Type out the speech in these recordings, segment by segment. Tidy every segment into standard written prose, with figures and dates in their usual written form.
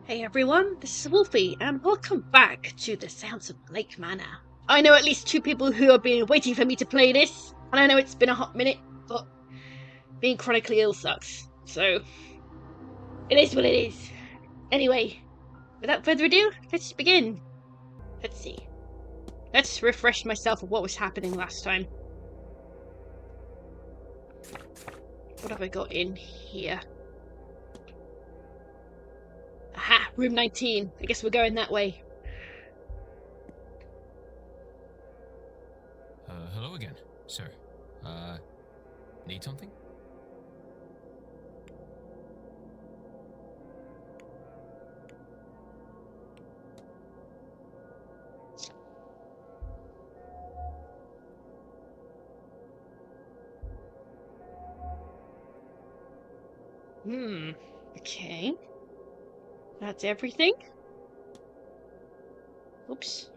Hey everyone, this is Wolfie, and welcome back to the Seance of Blake Manor. I know at least two people who have been waiting for me to play this, and I know it's been a hot minute, but being chronically ill sucks, so it is what it is. Anyway, without further ado, let's begin. Let's see. Let's refresh myself of what was happening last time. What have I got in here? Aha! Room 19. I guess we're going that way. Hello again, sir. Need something? Okay. That's everything? Oops.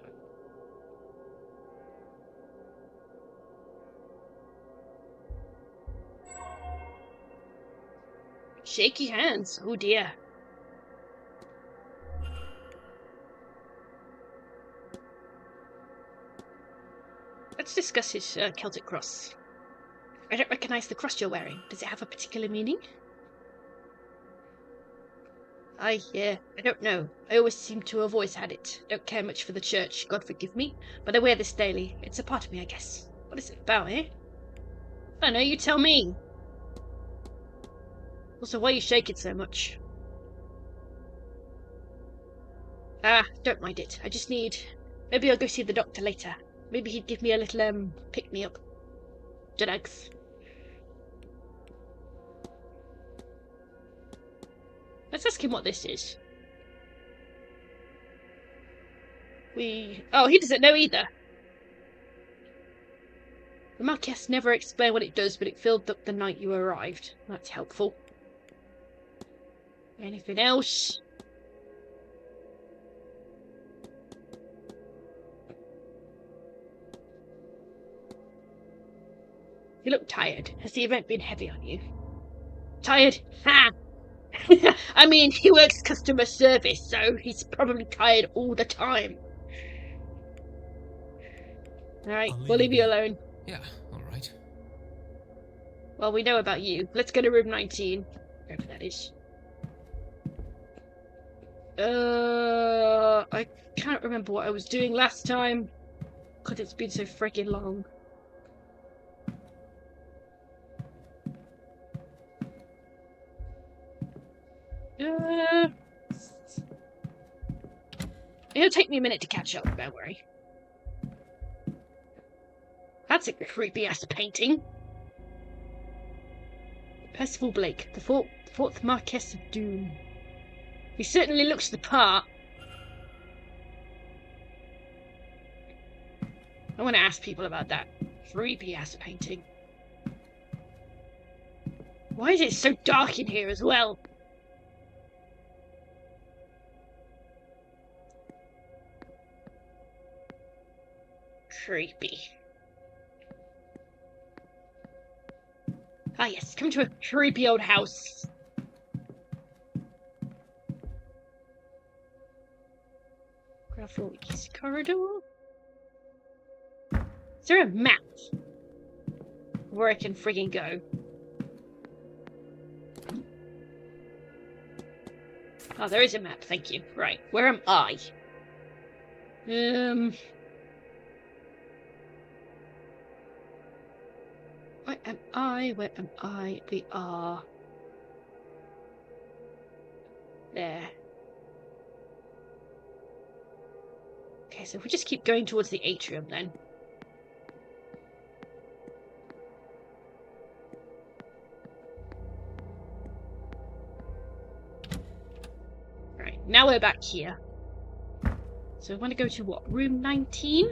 Shaky hands. Oh dear. Let's discuss his Celtic cross. I don't recognize the cross you're wearing. Does it have a particular meaning? I don't know. I always seem to have always had it. Don't care much for the church, God forgive me, but I wear this daily. It's a part of me, I guess. What is it about, eh? I don't know, you tell me. Also, why are you shaking so much? Don't mind it. I just need... Maybe I'll go see the doctor later. Maybe he'd give me a little, pick-me-up. Drugs. Let's ask him what this is. Oh, he doesn't know either. The Marquess never explained what it does, but it filled up the night you arrived. That's helpful. Anything else? You look tired. Has the event been heavy on you? Tired? Ha! I mean, he works customer service, so he's probably tired all the time. Alright, we'll leave you alone. Yeah, alright. Well, we know about you. Let's go to room 19. Wherever that is. I can't remember what I was doing last time. God, it's been so freaking long. It'll take me a minute to catch up, don't worry. That's a creepy-ass painting. Percival Blake, the fourth Marquess of Doom. He certainly looks the part. I want to ask people about that creepy-ass painting. Why is it so dark in here as well? Creepy. Ah yes, come to a creepy old house. Ground floor east corridor. Is there a map where I can friggin' go? Oh, there is a map, thank you. Right, where am I? Where am I? Where am I? We are... there. Okay, so if we just keep going towards the atrium then. Right, now we're back here. So we want to go to what? Room 19?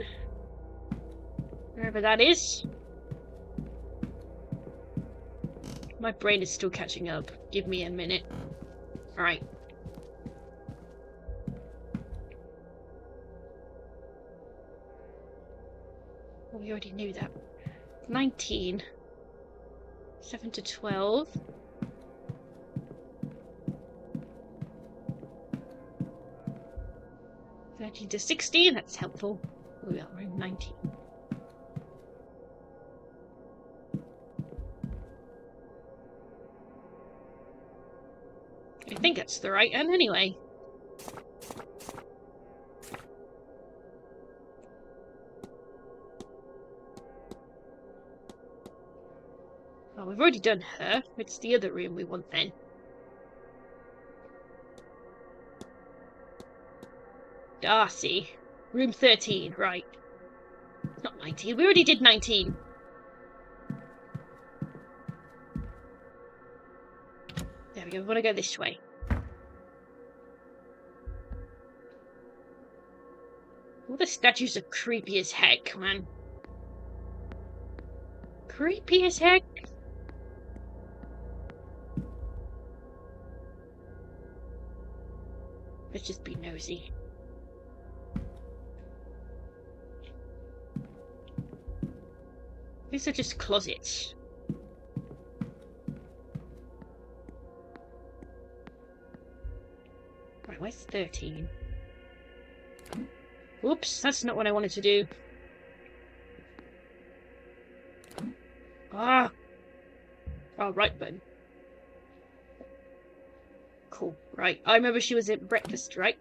Wherever that is. My brain is still catching up. Give me a minute. Alright. Well, we already knew that. 19. 7 to 12. 13 to 16, that's helpful. We are in 19. I think that's the right end anyway. Oh, we've already done her. It's the other room we want then. Darcy. Room 13, right. Not 19. We already did 19. There we go. We want to go this way. All the statues are creepy as heck, man. Creepy as heck. Let's just be nosy. These are just closets. Right, where's 13? Oops, that's not what I wanted to do. Ah! Oh, right button. Cool. Right. I remember she was at breakfast, right?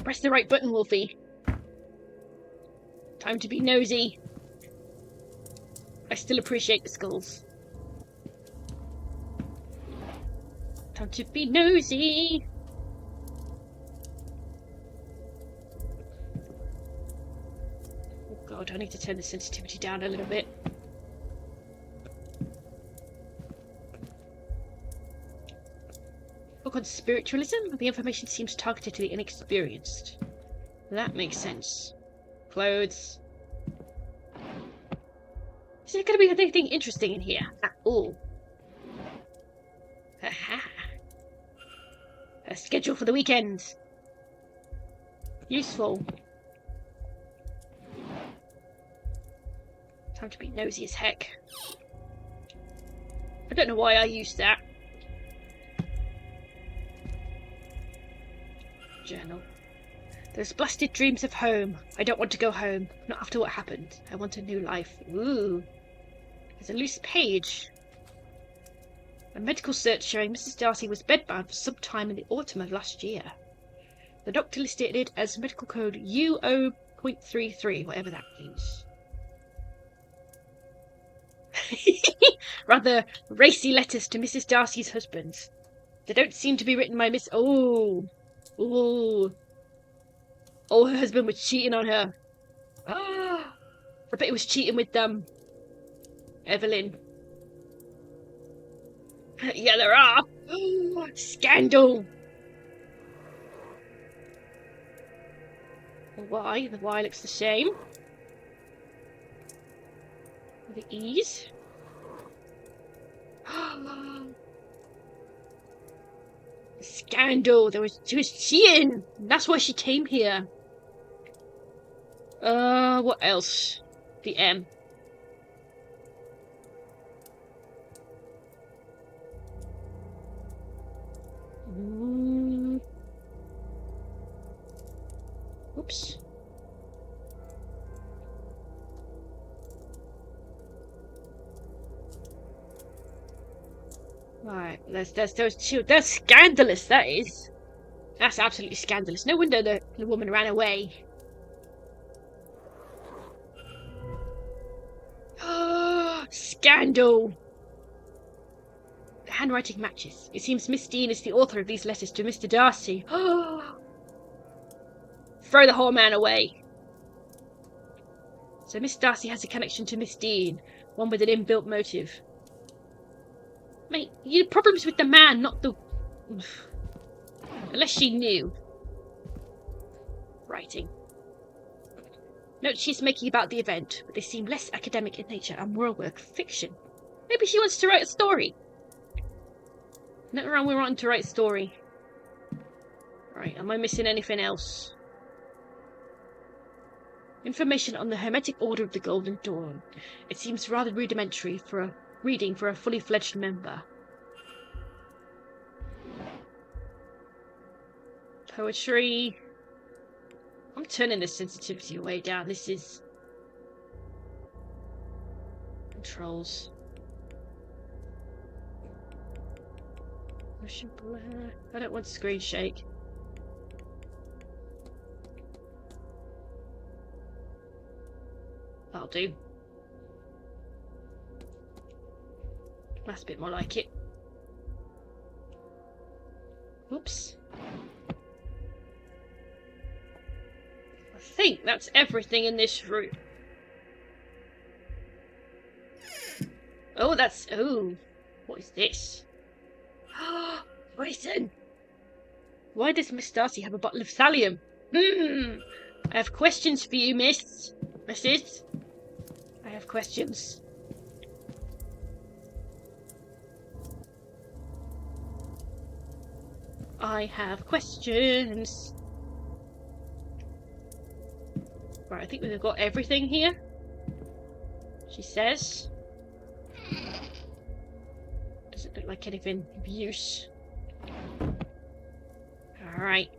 Press the right button, Wolfie. Time to be nosy. I still appreciate the skulls. Time to be nosy. Oh god, I need to turn the sensitivity down a little bit. Book on spiritualism? The information seems targeted to the inexperienced. That makes sense. Clothes. Is there going to be anything interesting in here at all? Aha! A schedule for the weekend. Useful. Time to be nosy as heck. I don't know why I used that. Journal. Those blasted dreams of home. I don't want to go home. Not after what happened. I want a new life. Ooh. There's a loose page. A medical search showing Mrs. Darcy was bedbound for some time in the autumn of last year. The doctor listed it as medical code UO.33, whatever that means. Rather racy letters to Mrs. Darcy's husband. They don't seem to be written by Miss... Oh, her husband was cheating on her. Ah, I bet he was cheating with Evelyn. Yeah, there are. Scandal. Why? The Y looks the same. The E's. Scandal. She was cheating. That's why she came here. What else? The M. Oops. Right, there's those two. That's scandalous, that is. That's absolutely scandalous. No wonder the woman ran away. Scandal! The handwriting matches. It seems Miss Dean is the author of these letters to Mr. Darcy. Throw the whole man away. So Miss Darcy has a connection to Miss Dean, one with an inbuilt motive. Mate, you had problems with the man, not the... Unless she knew. Writing. Notes she's making about the event, but they seem less academic in nature and more work fiction. Maybe she wants to write a story. Nothing wrong with wanting to write a story. Right, am I missing anything else? Information on the Hermetic Order of the Golden Dawn. It seems rather rudimentary for a reading for a fully fledged member. Poetry. turning the sensitivity way down. This is controls. Motion blur. I don't want screen shake. That'll do. That's a bit more like it. Oops. I think that's everything in this room. Oh, that's... Oh. What is this? Poison! Why does Miss Darcy have a bottle of thallium? I have questions for you, Miss. Mrs. I have questions. I have questions. Right, I think we've got everything here. She says. Doesn't look like anything of use. Alright.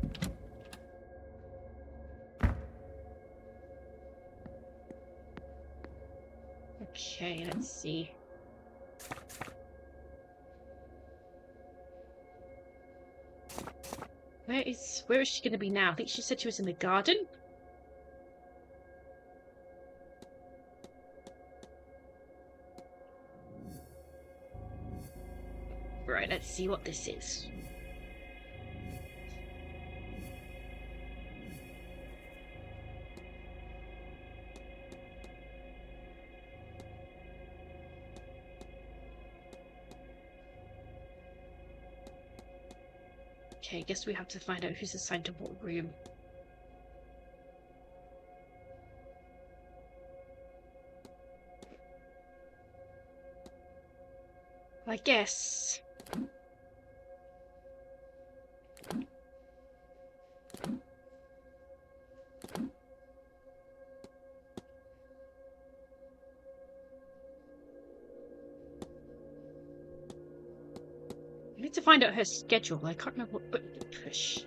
Okay, let's see. Where is she going to be now? I think she said she was in the garden. Right, let's see what this is. Okay, I guess we have to find out who's assigned to what room. I guess... I need to find out her schedule. I can't remember what button to push.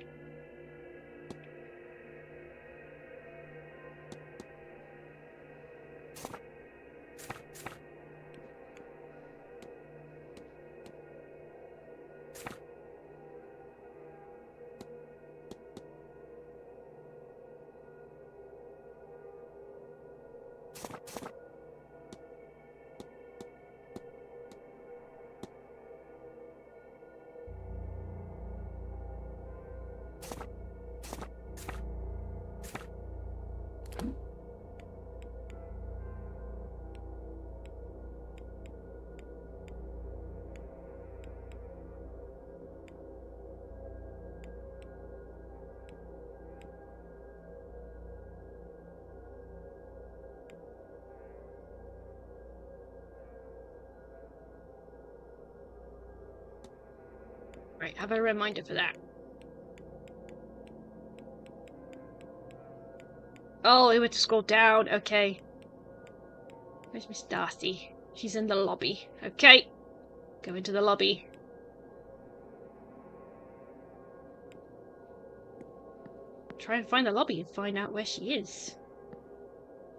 Right, have a reminder for that. Oh, we went to scroll down. Okay. Where's Miss Darcy? She's in the lobby. Okay. Go into the lobby. Try and find the lobby and find out where she is.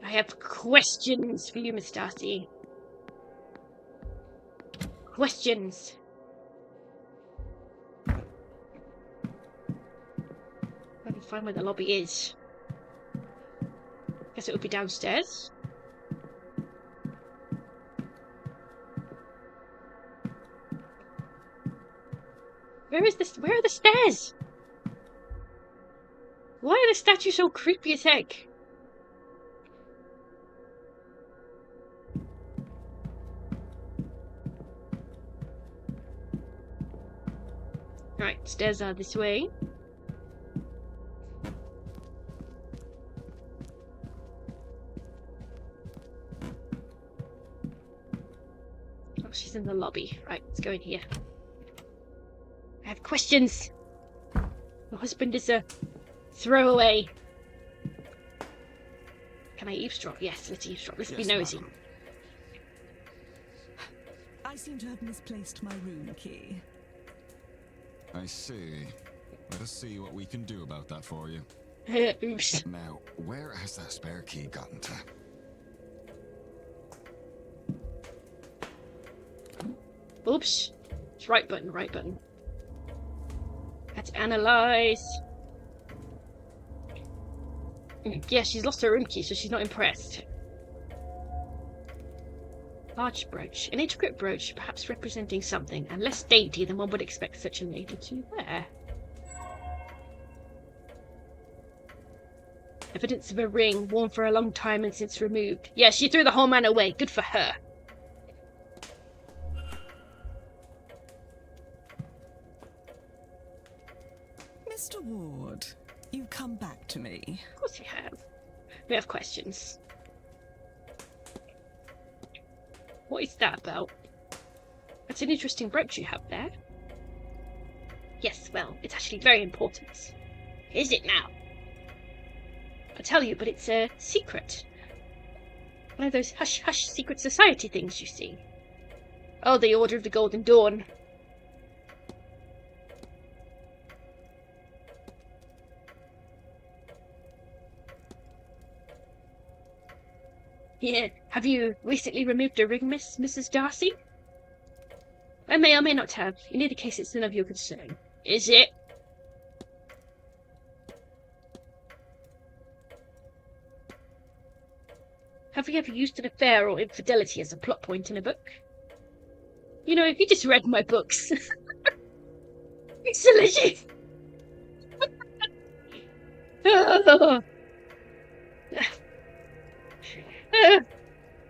I have questions for you, Miss Darcy. Questions. I can find where the lobby is. Guess it would be downstairs. Where is this? Where are the stairs? Why are the statues so creepy as heck? Right, stairs are this way. Oh, she's in the lobby. Right, let's go in here. I have questions. My husband is a throwaway. Can I eavesdrop? Yes, let's eavesdrop. Let's be nosy. Madam. I seem to have misplaced my room key. I see. Let us see what we can do about that for you. Oops. Now, where has that spare key gotten to? Oops. It's right button, right button. Let's analyze. Yeah, she's lost her room key, so she's not impressed. Large brooch. An intricate brooch, perhaps representing something, and less dainty than one would expect such a lady to wear. Evidence of a ring, worn for a long time and since removed. Yeah, she threw the whole man away. Good for her. Mr. Ward, you come back to me. Of course we have. We have questions. What is that about? That's an interesting brooch you have there. Yes, well, it's actually very important. Is it now? I'll tell you, but it's a secret. One of those hush-hush secret society things, you see. Oh, the Order of the Golden Dawn. Yeah, have you recently removed a ring, Mrs. Darcy? I may or may not have. In either case, it's none of your concern. Is it? Have you ever used an affair or infidelity as a plot point in a book? You know, if you just read my books... It's delicious!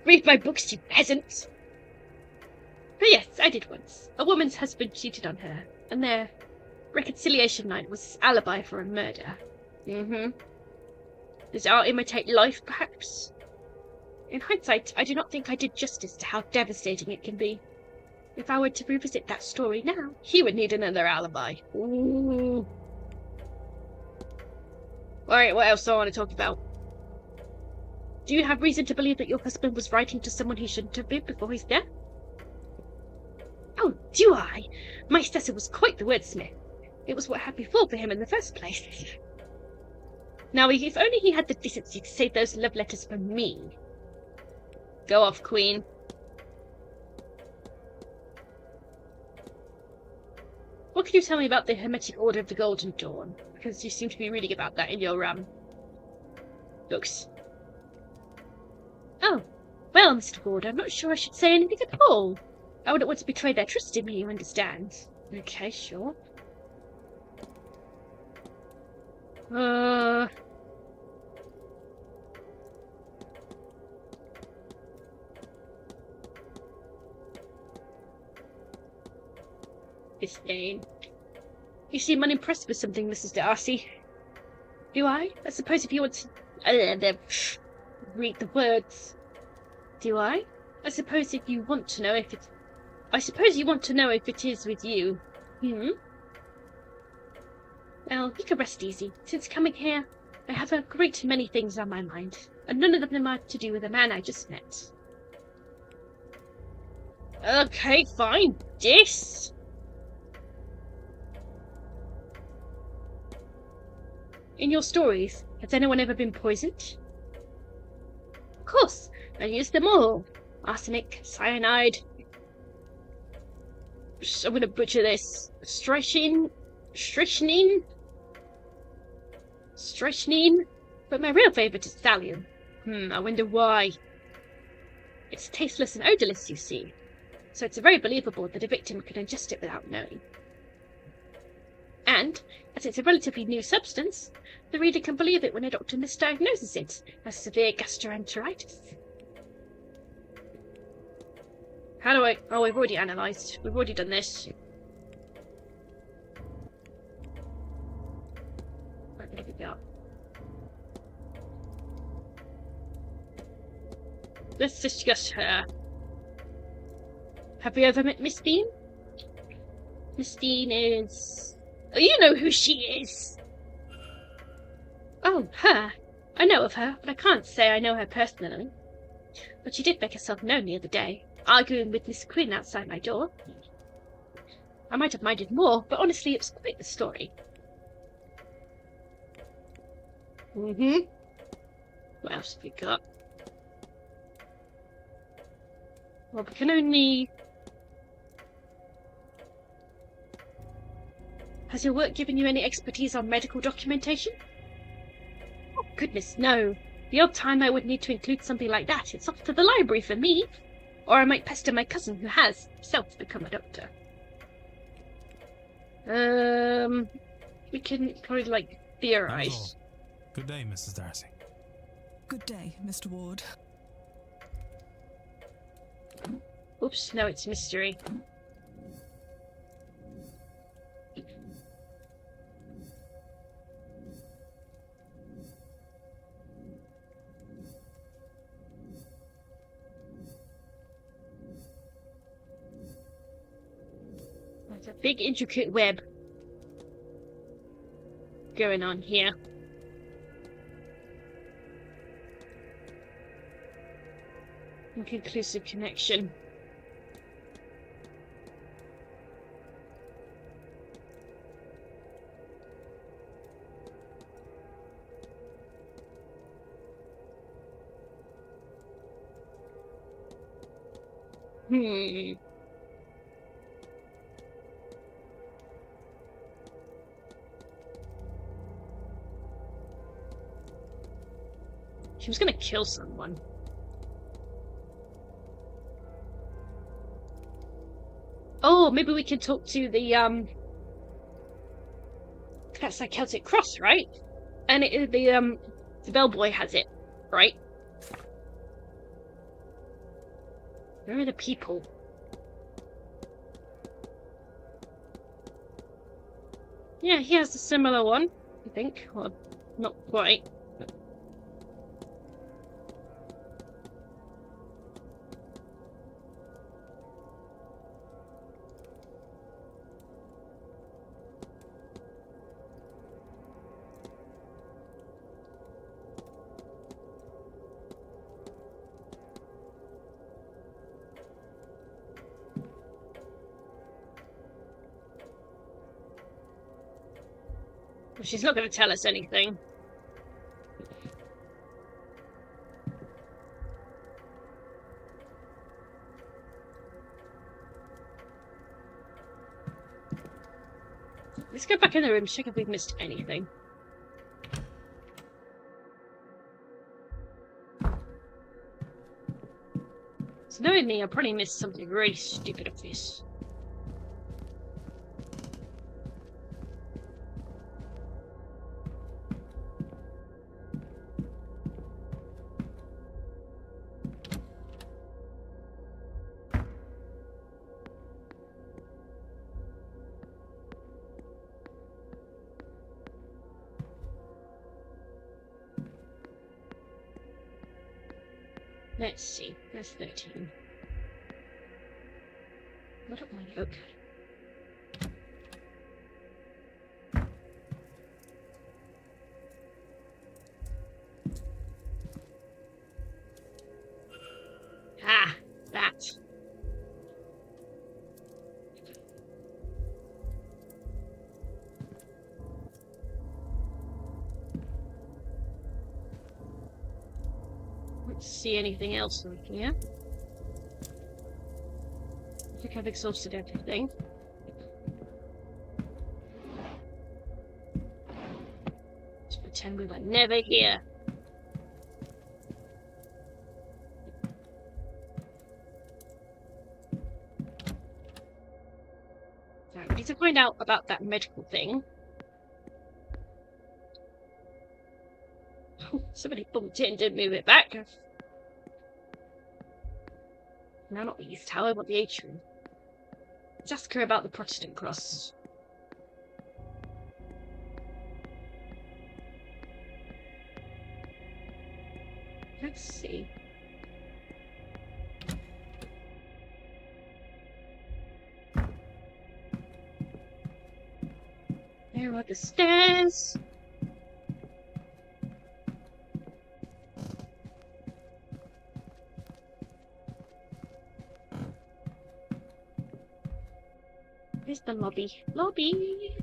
Read my books, you peasant! But yes, I did once. A woman's husband cheated on her, and their reconciliation night was his alibi for a murder. Does art imitate life, perhaps? In hindsight, I do not think I did justice to how devastating it can be. If I were to revisit that story now, he would need another alibi. Ooh. Alright, what else do I want to talk about? Do you have reason to believe that your husband was writing to someone he shouldn't have been before his death? Oh, do I? My Cecil was quite the wordsmith. It was what had me fall for him in the first place. Now, if only he had the decency to save those love letters for me. Go off, Queen. What can you tell me about the Hermetic Order of the Golden Dawn? Because you seem to be reading about that in your, books. Oh, well, Mr. Ward, I'm not sure I should say anything at all. I wouldn't want to betray their trust in me, you understand. Okay, sure. Disdain. You seem unimpressed with something, Mrs. Darcy. Do I? I suppose if you want to... read the words. Do I? I suppose if you want to know if it's... I suppose you want to know if it is with you. Well, you can rest easy. Since coming here, I have a great many things on my mind, and none of them are to do with the man I just met. Okay, fine. This. In your stories, has anyone ever been poisoned? Of course, I used them all. Arsenic, cyanide... I'm going to butcher this. Strychnine? But my real favourite is thallium. I wonder why. It's tasteless and odourless, you see. So it's very believable that a victim can ingest it without knowing. And, as it's a relatively new substance, the reader can believe it when a doctor misdiagnoses it as severe gastroenteritis. How do I... Oh, we've already analysed. We've already done this. Where did we go? Let's discuss her. Have you ever met Miss Dean? Miss Dean is... Oh, you know who she is! Oh, her. I know of her, but I can't say I know her personally. But she did make herself known the other day, arguing with Miss Quinn outside my door. I might have minded more, but honestly, it was quite the story. Mm-hmm. What else have we got? Well, we can only... Has your work given you any expertise on medical documentation? Oh, goodness, no. The odd time I would need to include something like that, it's off to the library for me. Or I might pester my cousin who has himself become a doctor. We can probably, like, theorize. Good day, Mrs. Darcy. Good day, Mr. Ward. Oops, no, it's mystery. There's a big intricate web going on here. Inconclusive connection. She was gonna kill someone. Oh, maybe we can talk to the that's like Celtic cross, right? And the bellboy has it, right? Where are the people? Yeah, he has a similar one, I think. Well, not quite. Well, she's not going to tell us anything. Let's go back in the room, check if we've missed anything. So knowing me, I probably missed something really stupid obvious. Let's see, that's 13. What up my book? Ah, that. Let's see anything else in here. I think I've exhausted everything. Let's pretend we were never here. Right, we need to find out about that medical thing. Somebody bumped it and didn't move it back. No, not the East Tower, but the atrium. Let's ask her about the Protestant cross. Let's see. There are the stairs. Here's the lobby. Lobby!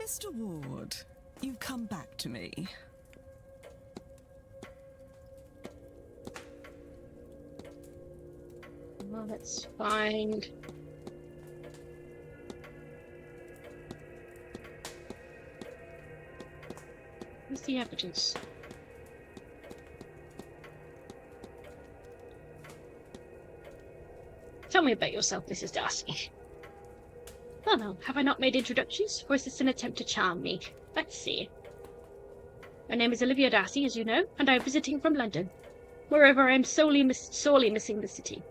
Mr. Ward, you've come back to me. Well, let's find... Where's the evidence? Tell me about yourself, Mrs. Darcy. Oh no, have I not made introductions, or is this an attempt to charm me? Let's see. My name is Olivia Darcy, as you know, and I am visiting from London. Moreover, I am sorely missing the city.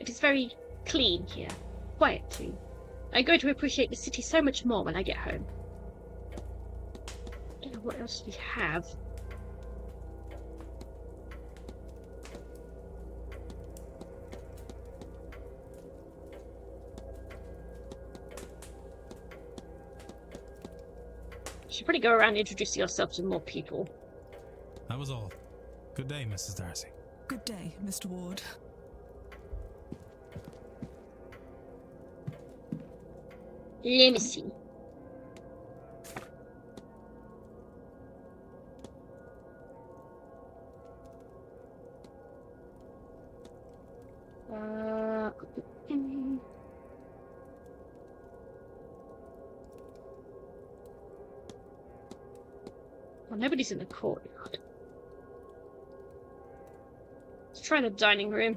It is very clean here, quiet too. I'm going to appreciate the city so much more when I get home. I don't know what else we have. You should probably go around introducing yourself to more people. That was all. Good day, Mrs. Darcy. Good day, Mr. Ward. Let me see. Well, nobody's in the courtyard. Let's try the dining room.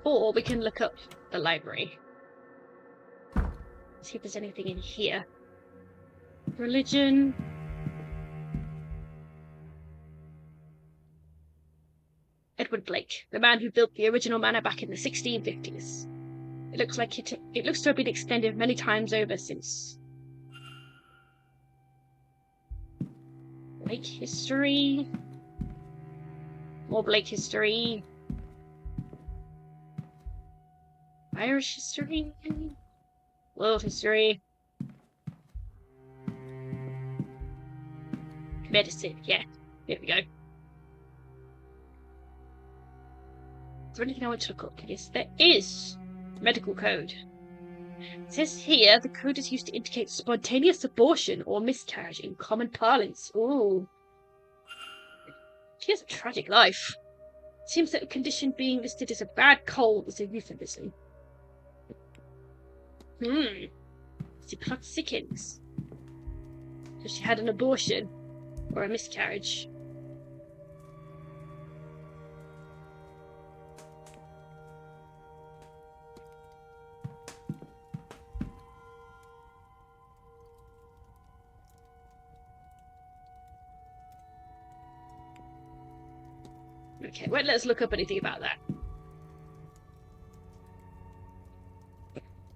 Or we can look up the library. See if there's anything in here. Religion. Edward Blake, the man who built the original manor back in the 1650s. It looks to have been extended many times over since. Blake history. More Blake history. Irish history. World history. Medicine, yeah. There we go. Is there anything I want to look up? Yes, there is. Medical code. It says here the code is used to indicate spontaneous abortion or miscarriage in common parlance. Ooh. She has a tragic life. Seems that a condition being listed as a bad cold is a euphemism. She plot sickens. So she had an abortion or a miscarriage. Okay, wait, let's look up anything about that.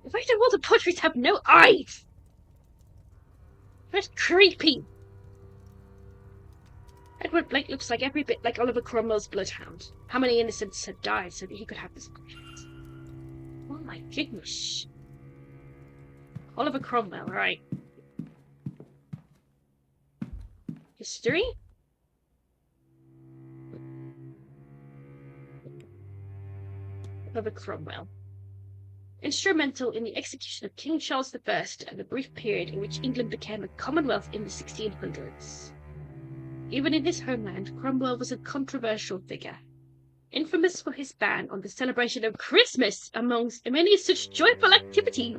Why do all the portraits have no eyes? That's creepy. Edward Blake looks like every bit like Oliver Cromwell's bloodhound. How many innocents have died so that he could have this portrait? Oh my goodness. Oliver Cromwell, right. History? Oliver Cromwell. Instrumental in the execution of King Charles I and the brief period in which England became a Commonwealth in the 1600s. Even in his homeland, Cromwell was a controversial figure, infamous for his ban on the celebration of Christmas amongst many such joyful activity.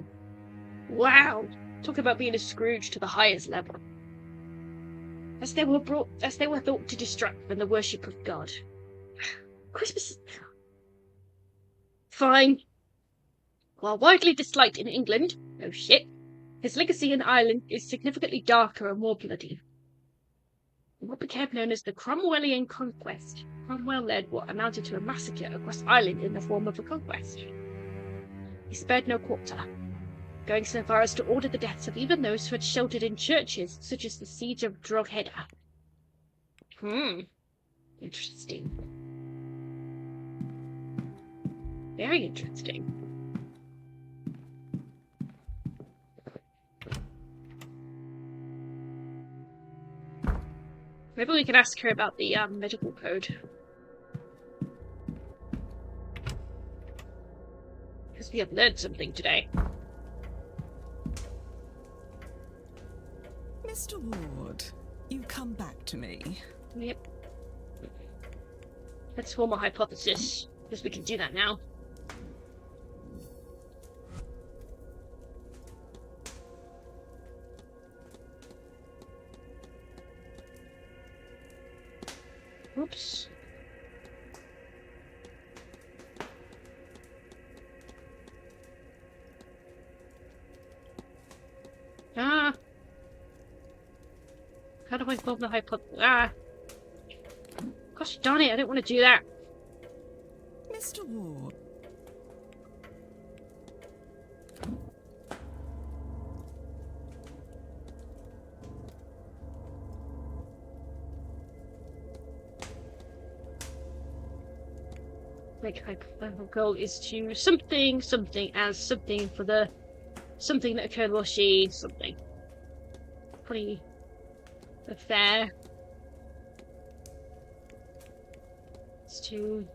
Wow, talk about being a Scrooge to the highest level. As they were thought to distract from the worship of God. Christmas. Fine. While widely disliked in England, no shit, his legacy in Ireland is significantly darker and more bloody. In what became known as the Cromwellian Conquest, Cromwell led what amounted to a massacre across Ireland in the form of a conquest. He spared no quarter, going so far as to order the deaths of even those who had sheltered in churches, such as the siege of Drogheda. Interesting. Very interesting. Maybe we can ask her about the medical code. Because we have learned something today. Mr. Ward, you come back to me. Yep. Let's form a hypothesis. Because we can do that now. Oops. Ah. How do I form the hypothesis? Ah. Gosh darn it, I don't want to do that. Mr. Ward. Like hypothetical goal is to something as something for the something that occurred while she something. Pretty affair. It's to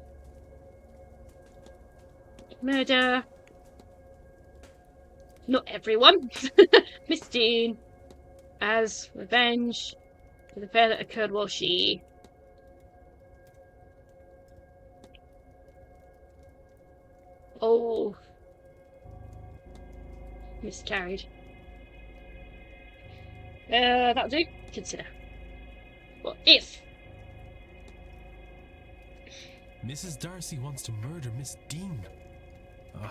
murder. Not everyone. Miss Dean as revenge for the affair that occurred while she miscarried. That'll do. Consider. What if? Mrs. Darcy wants to murder Miss Dean.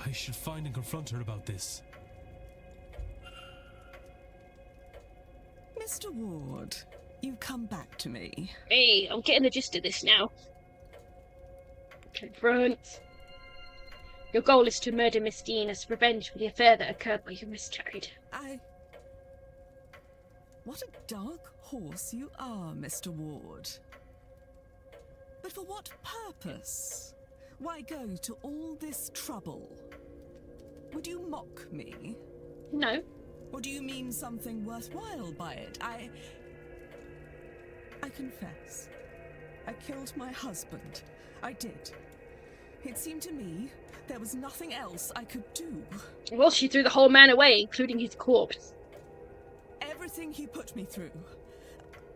I should find and confront her about this. Mr. Ward, you come back to me. Hey, I'm getting the gist of this now. Confront. Your goal is to murder Miss Dean as revenge for the affair that occurred while you miscarried. What a dark horse you are, Mr. Ward. But for what purpose? Why go to all this trouble? Would you mock me? No. Or do you mean something worthwhile by it? I confess. I killed my husband. I did. It seemed to me there was nothing else I could do. Well, she threw the whole man away, including his corpse. Everything he put me through.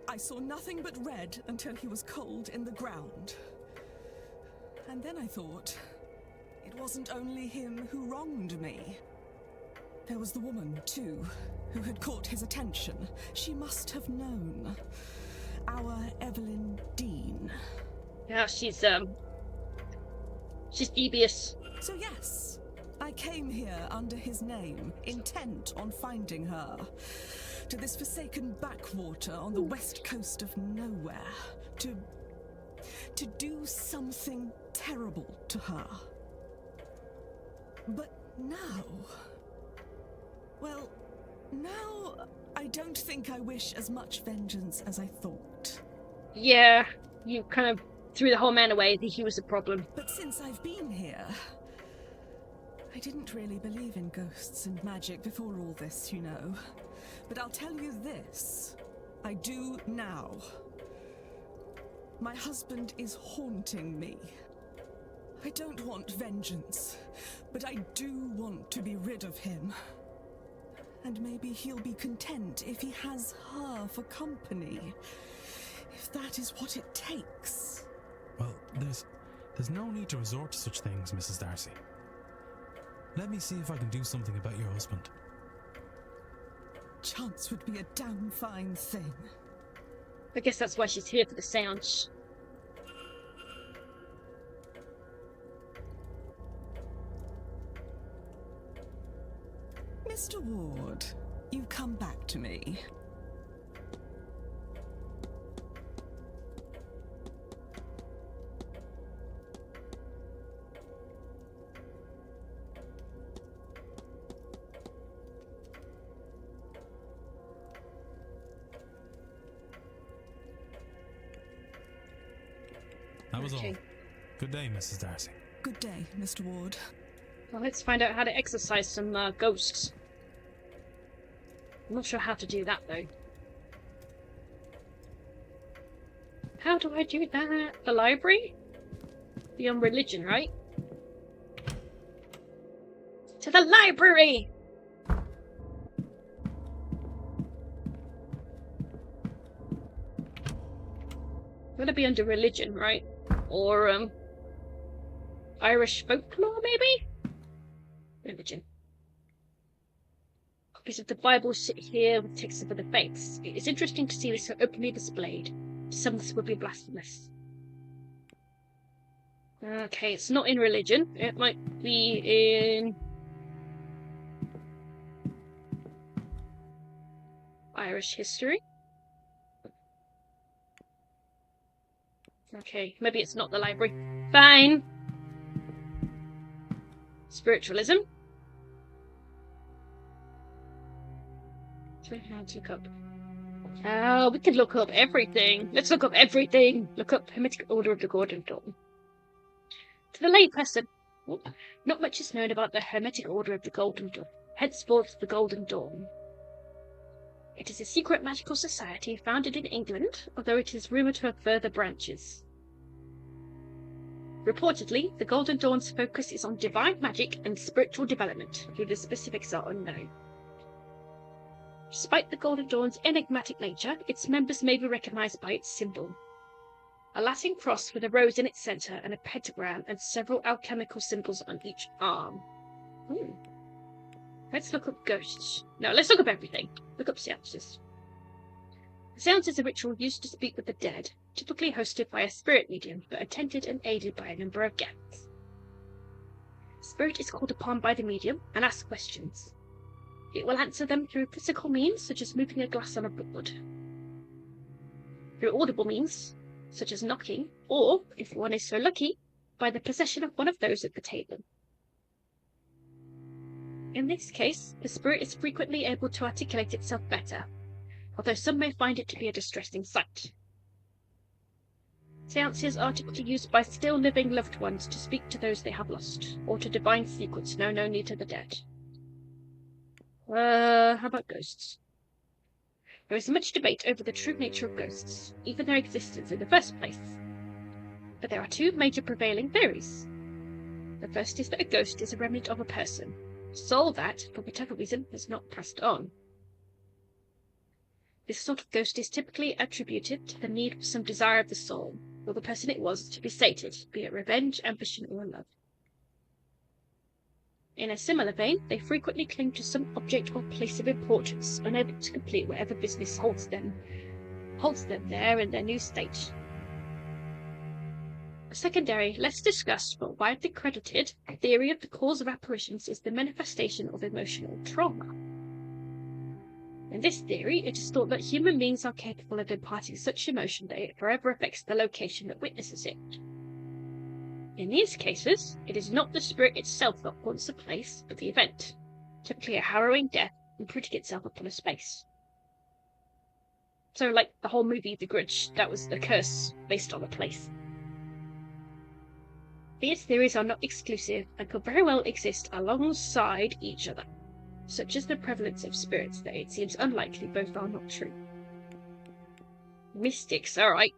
I saw nothing but red until he was cold in the ground. And then I thought, it wasn't only him who wronged me. There was the woman, too, who had caught his attention. She must have known. Our Evelyn Dean. Yeah, she's devious. So yes, I came here under his name, intent on finding her. To this forsaken backwater on the west coast of nowhere. To do something terrible to her. But now... Well, now I don't think I wish as much vengeance as I thought. Yeah, you kind of threw the whole man away. I think he was the problem. But since I've been here... I didn't really believe in ghosts and magic before all this, you know. But I'll tell you this. I do now. My husband is haunting me. I don't want vengeance, but I do want to be rid of him. And maybe he'll be content if he has her for company. If that is what it takes. Well, there's no need to resort to such things, Mrs. Darcy. Let me see if I can do something about your husband. Chance would be a damn fine thing. I guess that's why she's here for the seance. Mr. Ward, you come back to me. That was Okay. all. Good day, Mrs. Darcy. Good day, Mr. Ward. Well, let's find out how to exorcise some ghosts. I'm not sure how to do that, though. How do I do that? The library? Beyond religion, right? To the library! Gotta be under religion, right? Or, Irish folklore, maybe? Religion. Copies of the Bible sit here with texts of other faiths. It is interesting to see this so openly displayed. Some this would be blasphemous. Okay, it's not in religion. It might be in Irish history. Okay, maybe it's not the library. Fine. Spiritualism. So how to look up? Oh, we can look up everything. Let's look up everything. Look up Hermetic Order of the Golden Dawn. To the layperson, not much is known about the Hermetic Order of the Golden Dawn, henceforth the Golden Dawn. It is a secret magical society founded in England, although it is rumoured to have further branches. Reportedly, the Golden Dawn's focus is on divine magic and spiritual development, though the specifics are unknown. Despite the Golden Dawn's enigmatic nature, its members may be recognised by its symbol. A Latin cross with a rose in its centre and a pentagram and several alchemical symbols on each arm. Let's look up ghosts. No, let's look up everything. Look up seances. A seance is a ritual used to speak with the dead, typically hosted by a spirit medium, but attended and aided by a number of guests. Spirit is called upon by the medium and asks questions. It will answer them through physical means, such as moving a glass on a board, through audible means, such as knocking, or, if one is so lucky, by the possession of one of those at the table. In this case, the spirit is frequently able to articulate itself better, although some may find it to be a distressing sight. Seances are typically used by still living loved ones to speak to those they have lost, or to divine secrets known only to the dead. How about ghosts? There is much debate over the true nature of ghosts, even their existence in the first place. But there are two major prevailing theories. The first is that a ghost is a remnant of a person, a soul that, for whatever reason, has not passed on. This sort of ghost is typically attributed to the need for some desire of the soul, or the person it was, to be sated, be it revenge, ambition, or love. In a similar vein, they frequently cling to some object or place of importance, unable to complete whatever business holds them there in their new state. A secondary, less discussed but widely credited theory of the cause of apparitions is the manifestation of emotional trauma. In this theory, it is thought that human beings are capable of imparting such emotion that it forever affects the location that witnesses it. In these cases, it is not the spirit itself that haunts the place, but the event, typically a harrowing death imprinting itself upon a space. So, like the whole movie The Grudge, that was the curse based on a place. These theories are not exclusive and could very well exist alongside each other, such as the prevalence of spirits that it seems unlikely both are not true. Mystics, alright.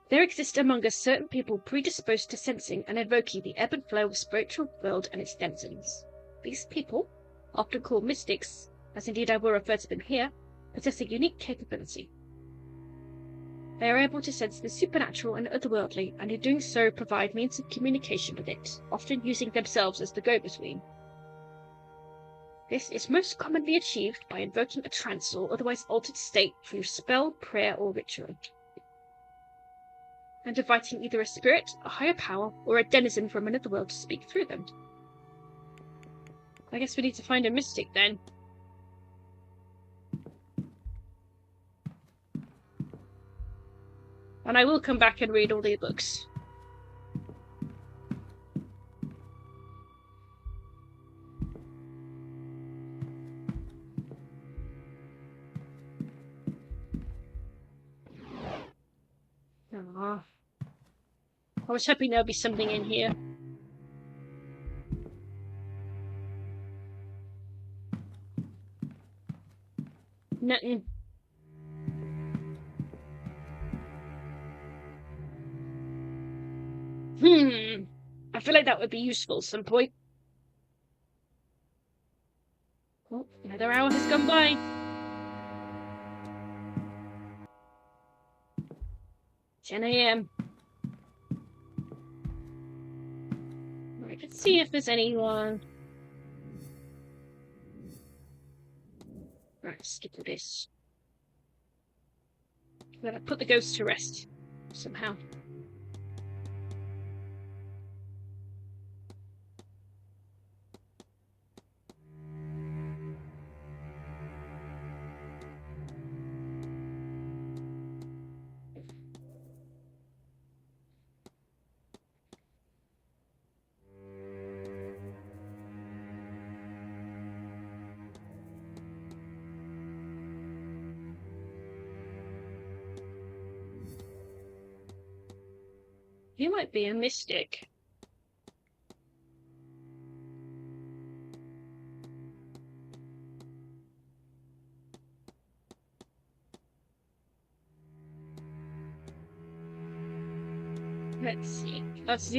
There exist among us certain people predisposed to sensing and invoking the ebb and flow of spiritual world and its denizens. These people, often called mystics, as indeed I will refer to them here, possess a unique capability. They are able to sense the supernatural and otherworldly, and in doing so provide means of communication with it, often using themselves as the go-between. This is most commonly achieved by invoking a trance or otherwise altered state through spell, prayer, or ritual, and inviting either a spirit, a higher power, or a denizen from another world to speak through them. I guess we need to find a mystic then. And I will come back and read all the books. Aww. I was hoping there'll be something in here. Nothing. I feel like that would be useful at some point. Oh, another hour has gone by. "10 a.m. Right, let's see if there's anyone. Right, skip this. Then I put the ghost to rest somehow. You might be a mystic. Let's see.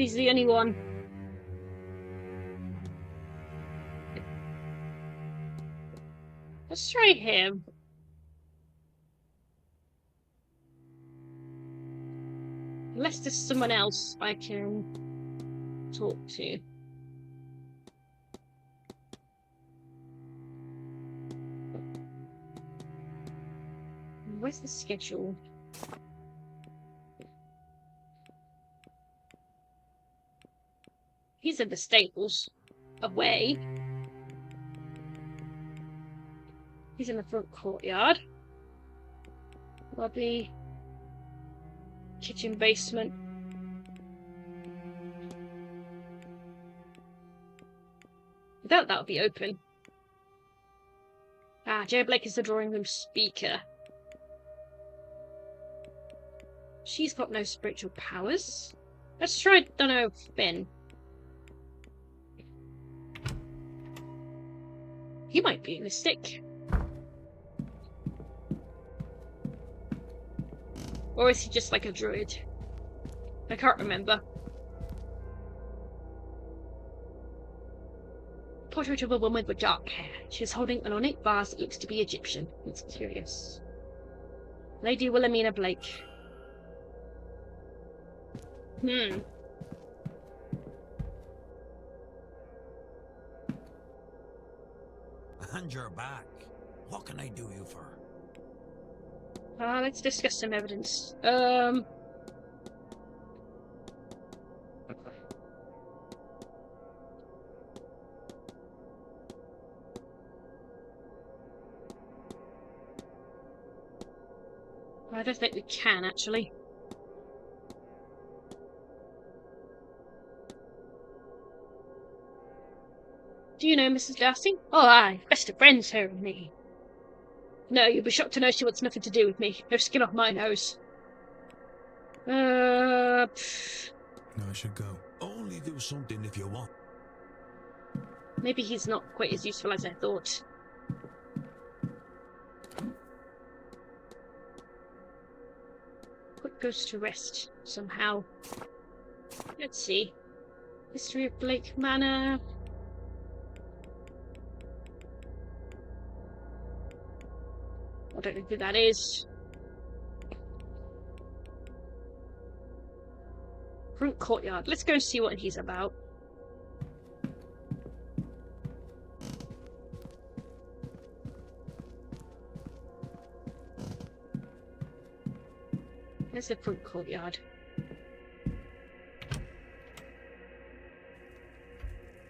He's the only one. Let's try him. Unless there's someone else I can talk to. Where's the schedule? He's in the stables. Away. He's in the front courtyard. Lobby. Kitchen basement. I doubt that'll be open. Ah, Joe Blake is the drawing room speaker. She's got no spiritual powers. Let's try, Finn. He might be a mystic. Or is he just like a druid? I can't remember. Portrait of a woman with dark hair. She is holding an ornate vase that looks to be Egyptian. It's curious. Lady Wilhelmina Blake. And you're back. What can I do you for? Let's discuss some evidence. I don't think we can, actually. Do you know Mrs. Darcy? Oh, aye. Best of friends, her and me. No, you'll be shocked to know she wants nothing to do with me. No skin off my nose. No, I should go. Only do something if you want. Maybe he's not quite as useful as I thought. Put ghost to rest, somehow. Let's see. History of Blake Manor. I don't know who that is. Front courtyard. Let's go and see what he's about. There's the front courtyard.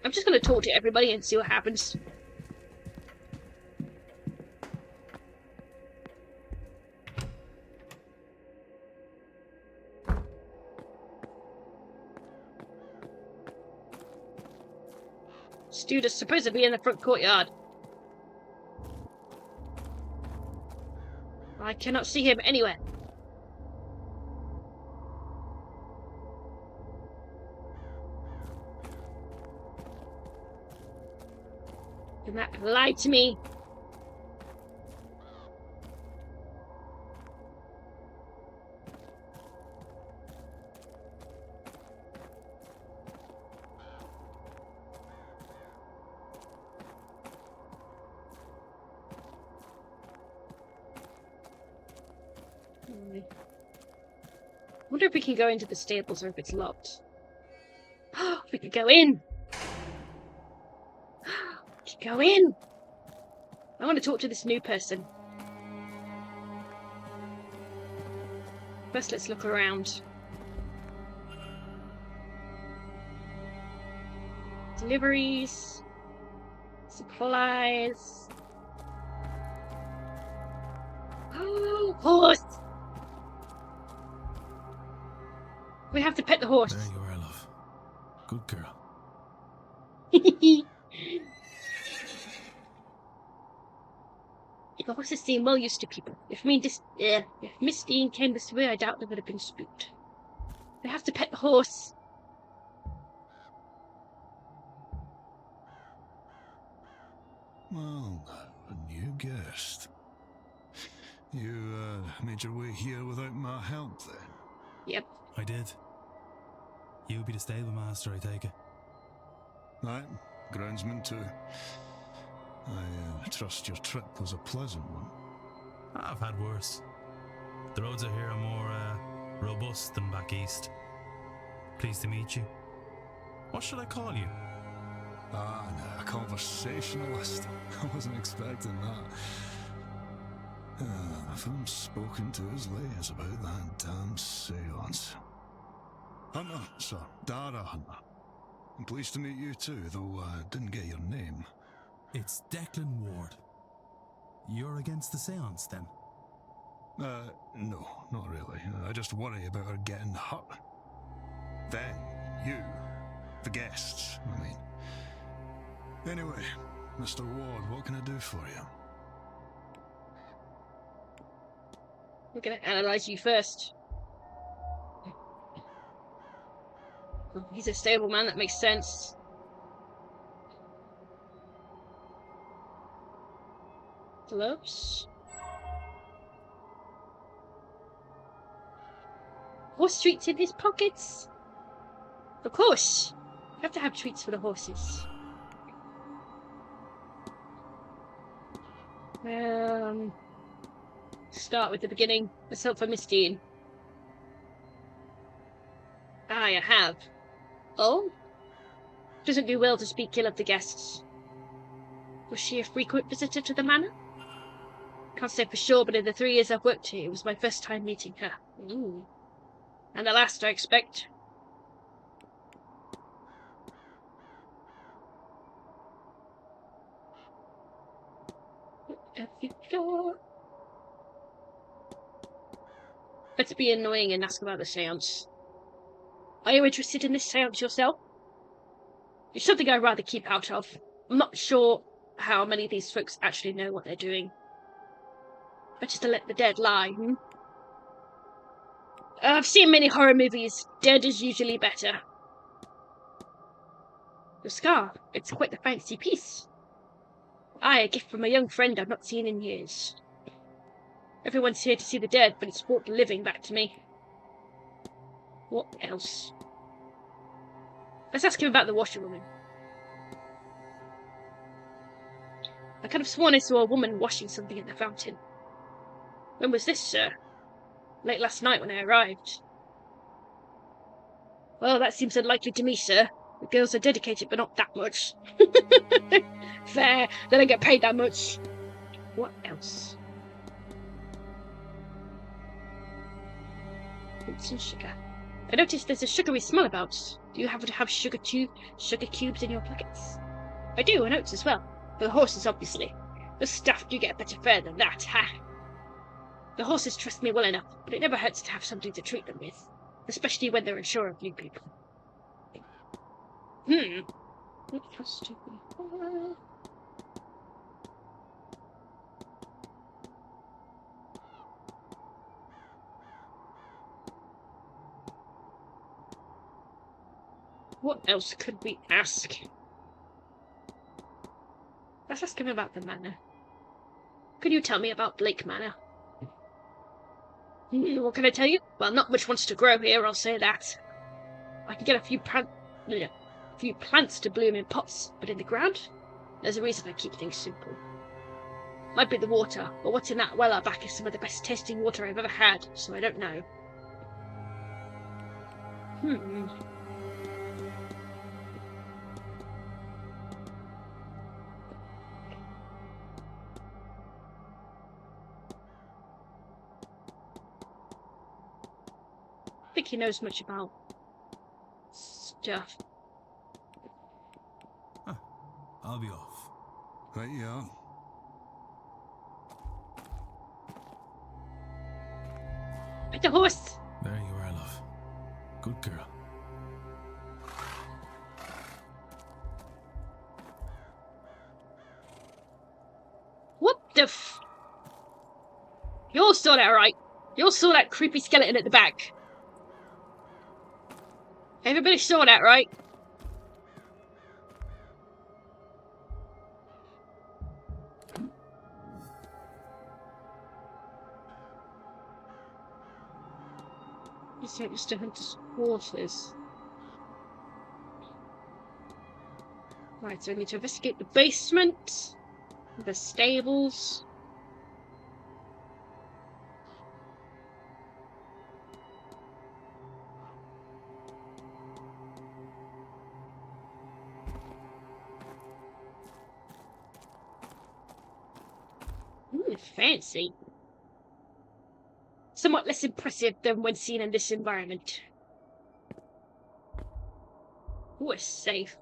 I'm just going to talk to everybody and see what happens. Dude is supposed to be in the front courtyard. I cannot see him anywhere. Do not lie to me. wonder if we can go into the stables or if it's locked. We could go in! We could go in! I want to talk to this new person. First, let's look around. Deliveries. Supplies. Oh, horse! We have to pet the horse. There you are, love. Good girl. The horses seem well used to people. If Miss Dean came this way, I doubt they would have been spooked. We have to pet the horse. Well, a new guest. You made your way here without my help then? Yep. I did. You'll be the stable master, I take it. Right, groundsman too. I trust your trip was a pleasant one. I've had worse. The roads out here are more robust than back east. Pleased to meet you. What should I call you? Ah, no, a conversationalist. I wasn't expecting that. If I'm spoken to as late as about that damn seance. Hunter, sir. Dara Hunter. I'm pleased to meet you too, though I didn't get your name. It's Declan Ward. You're against the seance, then? No, not really. I just worry about her getting hurt. Then, you. The guests, I mean. Anyway, Mr. Ward, what can I do for you? We're going to analyse you first. He's a stable man, that makes sense. Gloves. Horse treats in his pockets. Of course. You have to have treats for the horses. Start with the beginning. Let's hope for Miss Dean. I have. Oh? Doesn't do well to speak ill of the guests. Was she a frequent visitor to the manor? Can't say for sure, but in the 3 years I've worked here, it was my first time meeting her. Ooh. And the last, I expect. What have you got? Let's be annoying and ask about the seance. Are you interested in this seance yourself? It's something I'd rather keep out of. I'm not sure how many of these folks actually know what they're doing. Better to let the dead lie, hmm? I've seen many horror movies. Dead is usually better. The scar. It's quite a fancy piece. Aye, a gift from a young friend I've not seen in years. Everyone's here to see the dead, but it's brought the living back to me. What else? Let's ask him about the washerwoman. I could have sworn I saw a woman washing something at the fountain. When was this, sir? Late last night when I arrived. Well, that seems unlikely to me, sir. The girls are dedicated, but not that much. Fair, they don't get paid that much. What else? Fruits and sugar. I noticed there's a sugary smell about. Do you happen to have sugar cubes in your pockets? I do, and oats as well. For the horses, obviously. The staff do get a better fare than that, ha! The horses trust me well enough, but it never hurts to have something to treat them with. Especially when they're unsure of new people. What else do we have? What else could we ask? Let's ask him about the manor. Could you tell me about Blake Manor? What can I tell you? Well, not much wants to grow here, I'll say that. I can get a few plants to bloom in pots, but in the ground, there's a reason I keep things simple. Might be the water, but what's in that well out back is some of the best tasting water I've ever had, so I don't know. I think he knows much about stuff. I'll be off. Right you are. Like the horse! There you are, love. Good girl. What the f... You all saw that, right? You all saw that creepy skeleton at the back. Everybody saw that, right? It's like Mr. Hunter's horses. Right, so I need to investigate the basement, the stables. Ooh, fancy. Somewhat less impressive than when seen in this environment. Ooh, it's safe.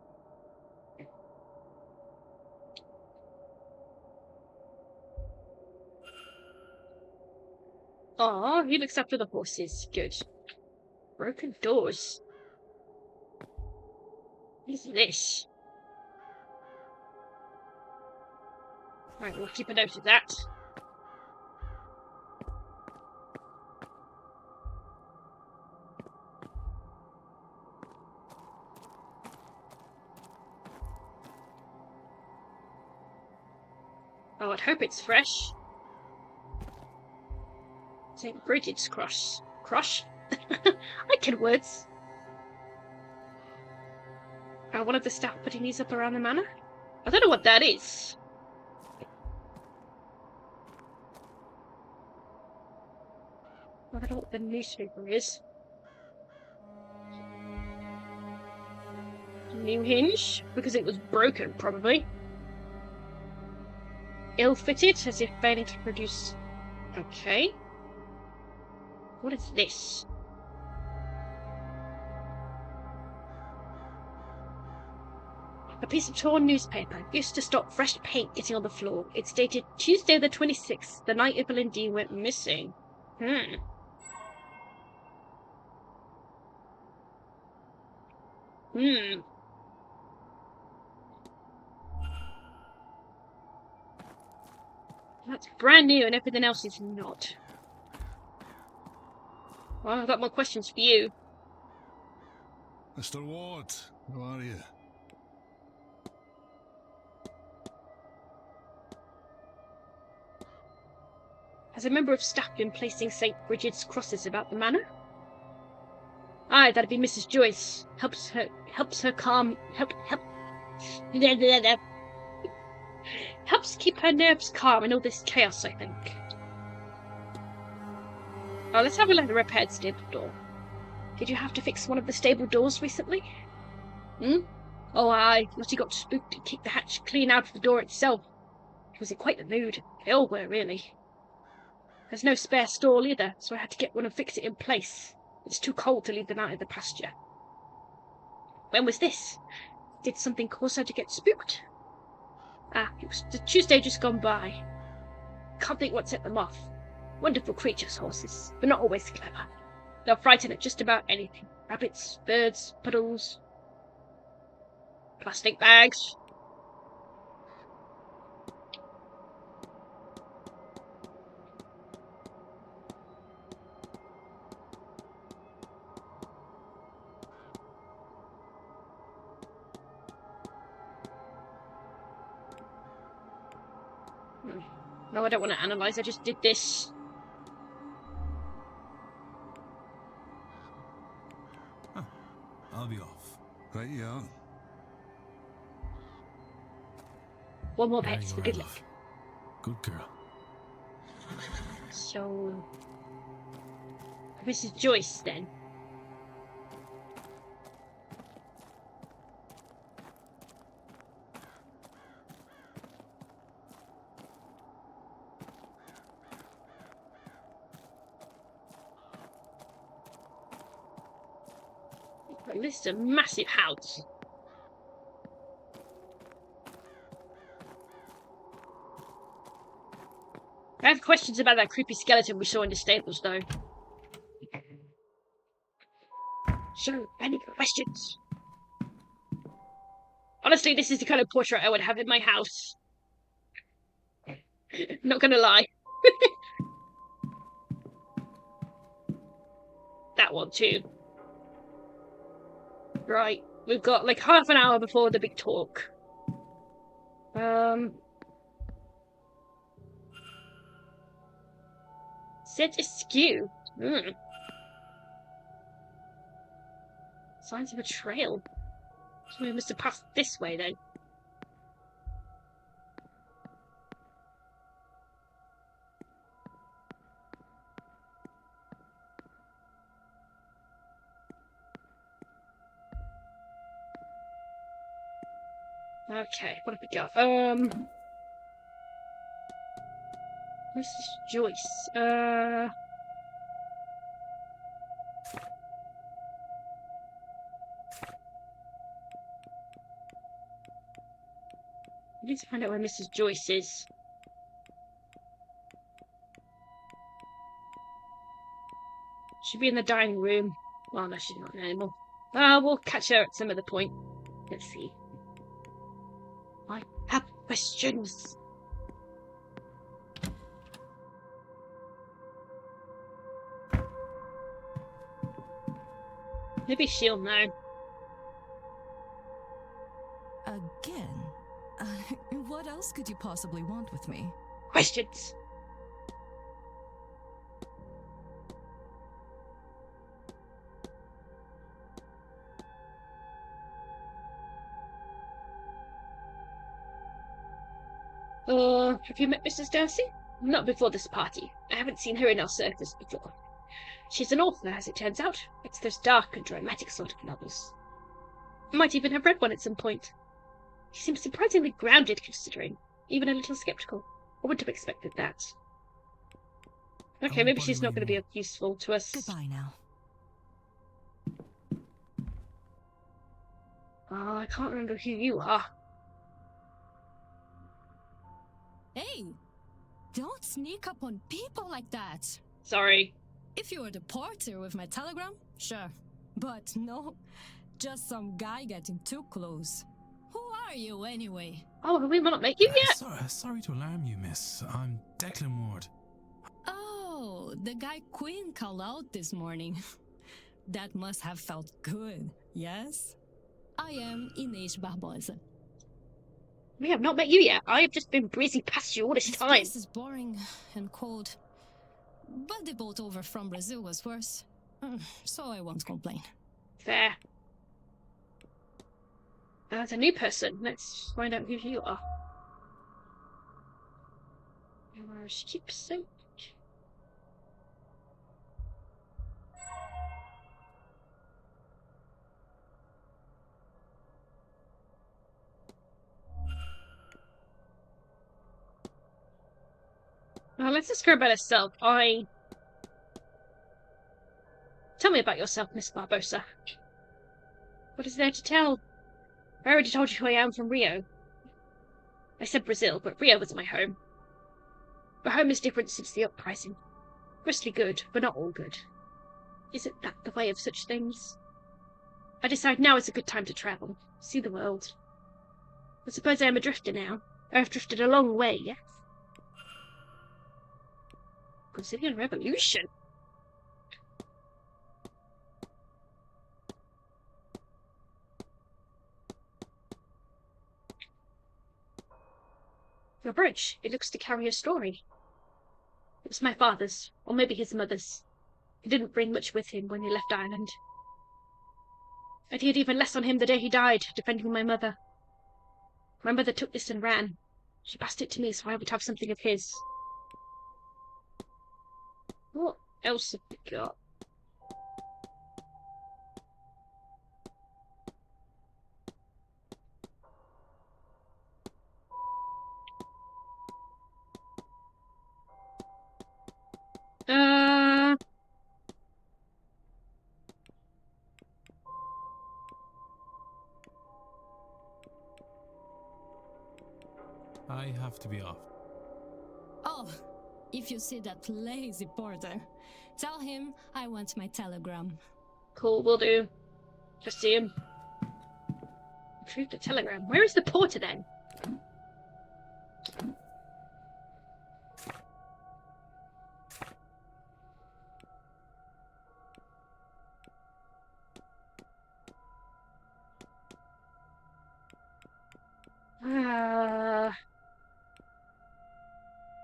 Aw, he looks after the horses. Good. Broken doors. What is this? Right, we'll keep a note of that. Oh, I'd hope it's fresh. St. Bridget's Cross. Cross? I can words. One of the staff putting these up around the manor? I don't know what that is. I don't know what the newspaper is. New hinge? Because it was broken, probably. Ill-fitted, as if failing to produce... Okay. What is this? A piece of torn newspaper used to stop fresh paint getting on the floor. It's dated Tuesday the 26th, the night Evelyn Dean went missing. That's brand new and everything else is not. Well, I've got more questions for you. Mr. Ward, how are you? Has a member of staff been placing St. Bridget's crosses about the manor? Aye, that'd be Mrs. Joyce. Helps her calm. Helps keep her nerves calm in all this chaos, I think. Oh, let's have a look at the repaired stable door. Did you have to fix one of the stable doors recently? Oh, aye. Lottie got spooked and kicked the hatch clean out of the door itself. She was in quite the mood. They all were, really. There's no spare stall either, so I had to get one and fix it in place. It's too cold to leave them out in the pasture. When was this? Did something cause her to get spooked? Ah, it was the Tuesday just gone by. Can't think what set them off. Wonderful creatures, horses, but not always clever. They'll frighten at just about anything. Rabbits, birds, puddles, plastic bags. No, I don't want to analyse, I just did this. I'll be off. Right you are. One more There pet you for are, good luck. love. Good girl. So, Mrs. Joyce, then. Like, this is a massive house. I have questions about that creepy skeleton we saw in the stables, though. So, any questions? Honestly, this is the kind of portrait I would have in my house. Not gonna lie. That one, too. Right, we've got like half an hour before the big talk. Set askew. Signs of a trail. So we must have passed this way then. Okay, what have we got? Mrs. Joyce. I need to find out where Mrs. Joyce is. She'd be in the dining room. Well, no, she's not anymore. We'll catch her at some other point. Let's see. I have questions. Maybe she'll know. Again? What else could you possibly want with me? Questions. Have you met Mrs. Darcy? Not before this party. I haven't seen her in our circus before. She's an author, as it turns out. It's those dark and dramatic sort of novels. I might even have read one at some point. She seems surprisingly grounded, considering. Even a little skeptical. I wouldn't have expected that. Okay, maybe she's not going to be useful to us. Goodbye now. Oh, I can't remember who you are. Hey, don't sneak up on people like that. Sorry. If you were the porter with my telegram, sure. But no, just some guy getting too close. Who are you anyway? Oh, have we not met you yet? Sorry to alarm you, miss. I'm Declan Ward. Oh, the guy Queen called out this morning. That must have felt good, yes? I am Inês Barbosa. We have not met you yet. I have just been breezing past you all this time. This is boring and cold. But the boat over from Brazil was worse. So I won't complain. Fair. There's a new person. Let's find out who you are. Where's keepsake? Now let's just go about herself. Tell me about yourself, Miss Barbosa. What is there to tell? I already told you who I am from Rio. I said Brazil, but Rio was my home. But home is different since the uprising. Mostly good, but not all good. Isn't that the way of such things? I decide now is a good time to travel, see the world. I suppose I am a drifter now. I have drifted a long way, yes? Brazilian Revolution? Your bridge, it looks to carry a story. It was my father's, or maybe his mother's. He didn't bring much with him when he left Ireland. And he had even less on him the day he died, defending my mother. My mother took this and ran. She passed it to me, so I would have something of his. What else have we got? I have to be off. Oh, if you see that lazy porter, tell him I want my telegram. Cool, will do. Just see him. Retrieve the telegram. Where is the porter then?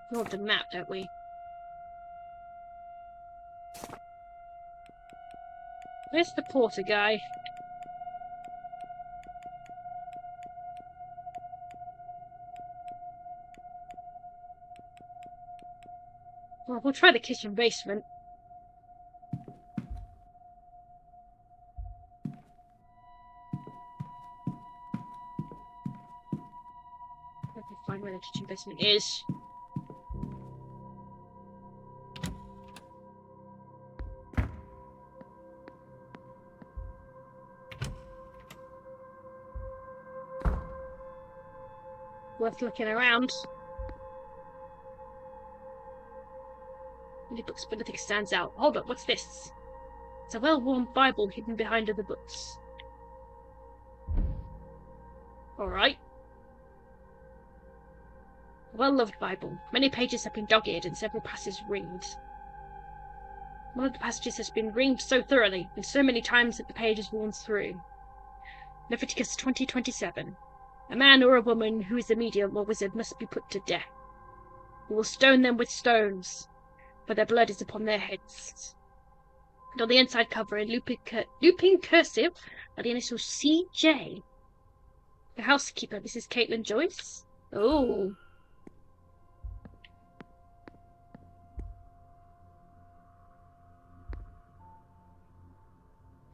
We want the map, don't we? Where's the porter guy? Well, we'll try the kitchen basement. Let me find where the kitchen basement is. Worth looking around. Many books, but nothing stands out. Hold up, what's this? It's a well-worn Bible hidden behind other books. Alright. A well-loved Bible. Many pages have been dog-eared and several passages ringed. One of the passages has been ringed so thoroughly, and so many times that the page is worn through. Leviticus 20:27. A man or a woman who is a medium or wizard must be put to death. We will stone them with stones, for their blood is upon their heads. And on the inside cover, in looping cursive, are the initials CJ. The housekeeper, Mrs. Caitlin Joyce. Oh.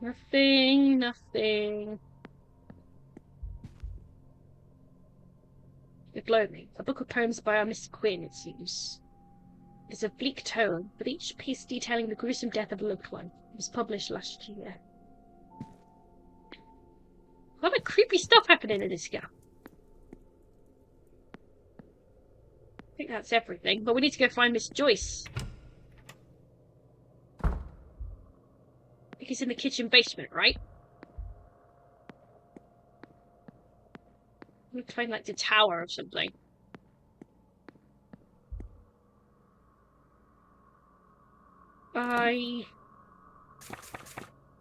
Nothing. The Gloaming, a book of poems by our Miss Quinn, it seems. It is a bleak tone, with each piece detailing the gruesome death of a loved one. It was published last year. A lot of creepy stuff happening in this guy. I think that's everything, but we need to go find Miss Joyce. I think it's in the kitchen basement, right? I'm gonna find like the tower or something.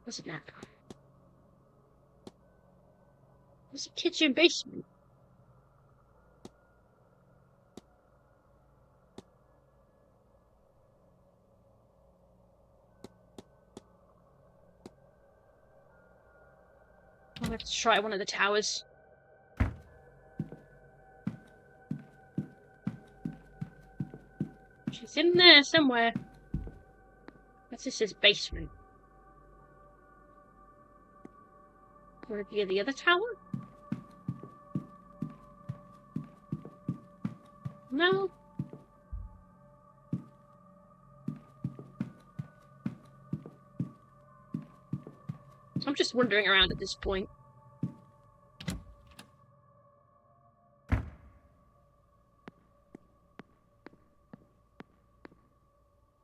What's a nap? What's a kitchen basement? I'll have to try one of the towers. She's in there somewhere. What's this? Says basement. Would it be the other tower? No. I'm just wandering around at this point.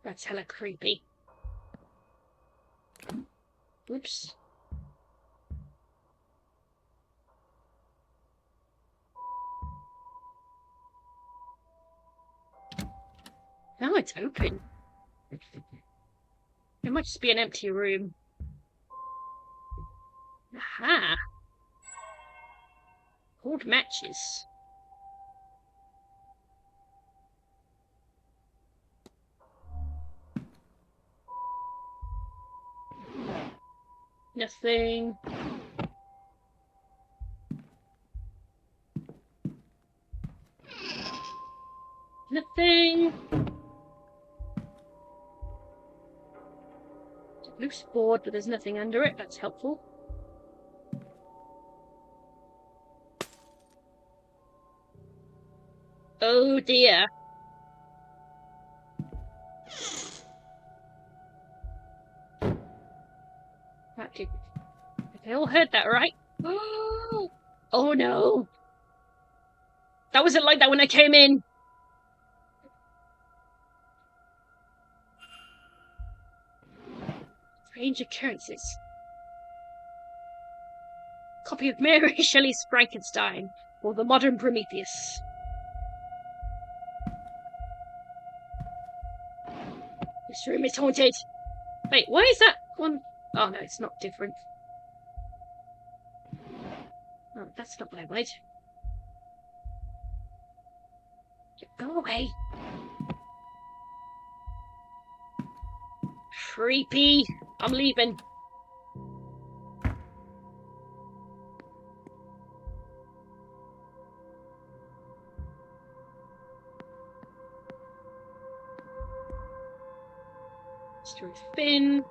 That's hella creepy. Oops. Now it's open. It might just be an empty room. Aha! Old matches. Nothing. Nothing. Loose board, but there's nothing under it. That's helpful. Oh dear. Right, they all heard that, right? Oh no. That wasn't like that when I came in. Strange occurrences. Copy of Mary Shelley's Frankenstein, or the modern Prometheus. This room is haunted. Wait, why is that one? Oh no, it's not different. Oh, that's not what I wanted. Go away. Creepy. I'm leaving. Mr. Finn.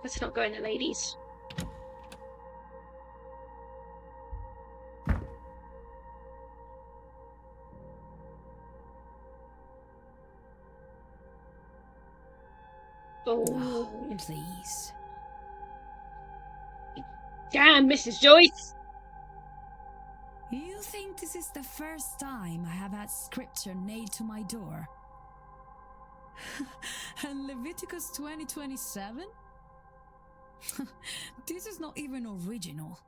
Let's not go in the ladies. Oh, please. Damn, Mrs. Joyce! You think this is the first time I have had scripture nailed to my door? And Leviticus 20:27? This is not even original.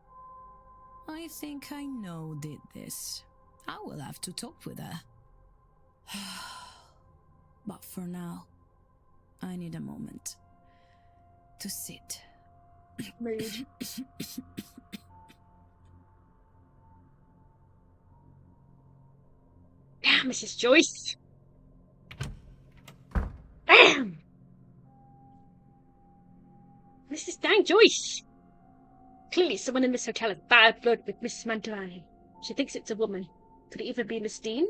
I think I know who did this. I will have to talk with her. But for now, I need a moment to sit. Rude. Damn, Mrs. Joyce! Damn! Mrs. Dang Joyce! Clearly someone in this hotel has bad blood with Miss Mantovani. She thinks it's a woman. Could it even be Miss Dean?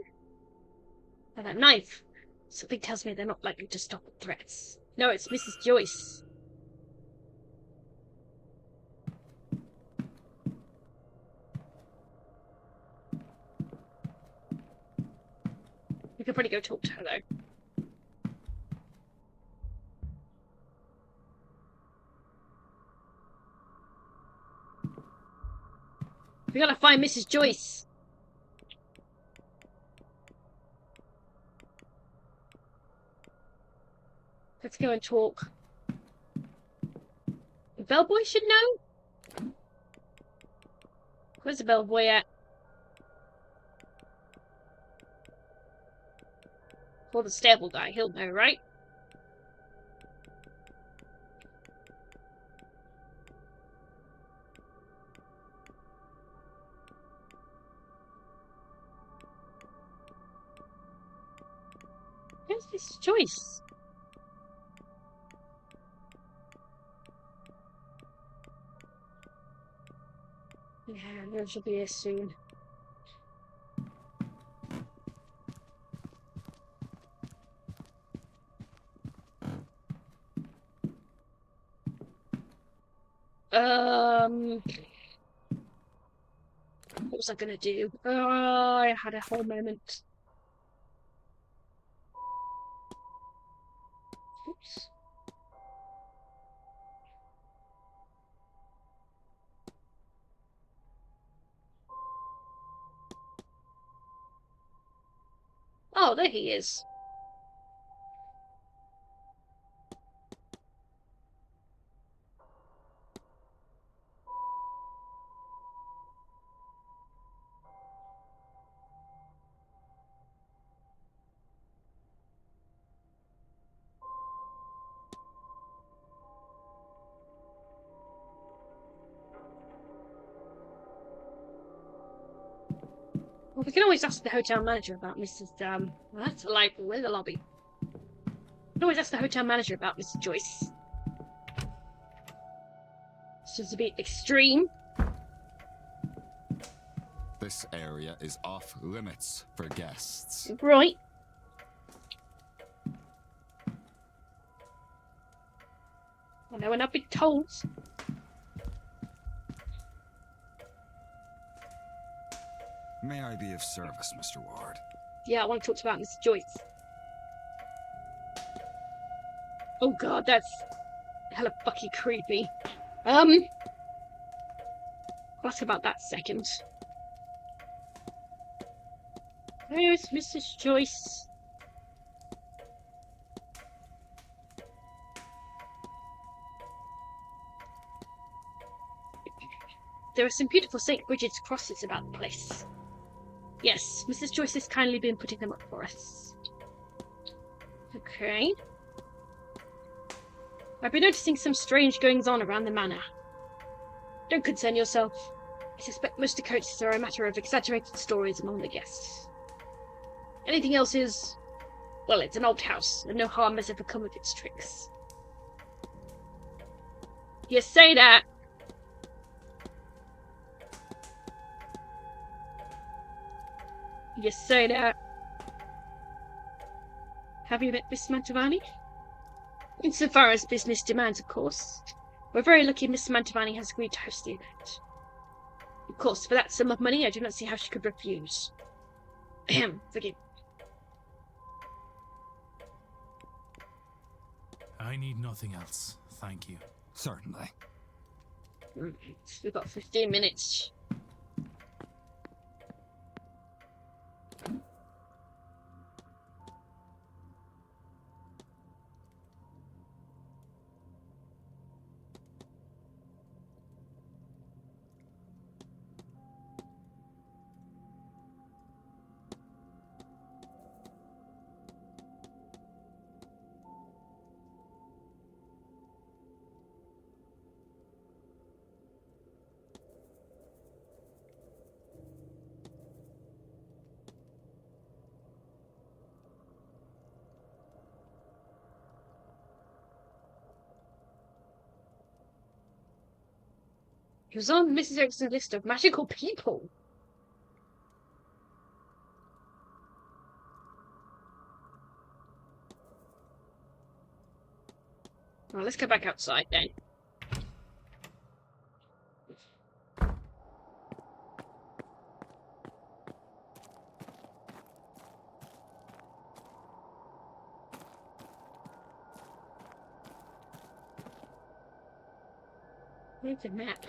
And that knife. Something tells me they're not likely to stop at threats. No, it's Mrs. Joyce. We could probably go talk to her, though. We gotta find Mrs. Joyce. Let's go and talk. The bellboy should know? Where's the bellboy at? Or the stable guy, he'll know, right? Where's this Joyce? Yeah, I know she'll be here soon. What was I gonna do? Oh, I had a whole moment. Oops. Oh, there he is. Well, we can always ask the hotel manager about Mrs. Well, that's the library. Where's the lobby? We can always ask the hotel manager about Mrs. Joyce. It's just a bit extreme. This area is off limits for guests. Right. I know, and I've been told. May I be of service, Mr. Ward? Yeah, I want to talk about Mr. Joyce. Oh god, that's hella fucking creepy. I'll ask about that second. Where's Mrs. Joyce? There are some beautiful St. Bridget's crosses about the place. Yes, Mrs. Joyce has kindly been putting them up for us. Okay. I've been noticing some strange goings-on around the manor. Don't concern yourself. I suspect most occurrences are a matter of exaggerated stories among the guests. Anything else is... well, it's an old house, and no harm has ever come of its tricks. You say that! You say that. Have you met Miss Mantovani? Insofar as business demands, of course. We're very lucky Miss Mantovani has agreed to host the event. Of course, for that sum of money, I do not see how she could refuse. Ahem, forgive me. I need nothing else, thank you. Certainly. We've got 15 minutes. He was on Mrs. Erickson's list of magical people. Well, let's go back outside then. Where's the map?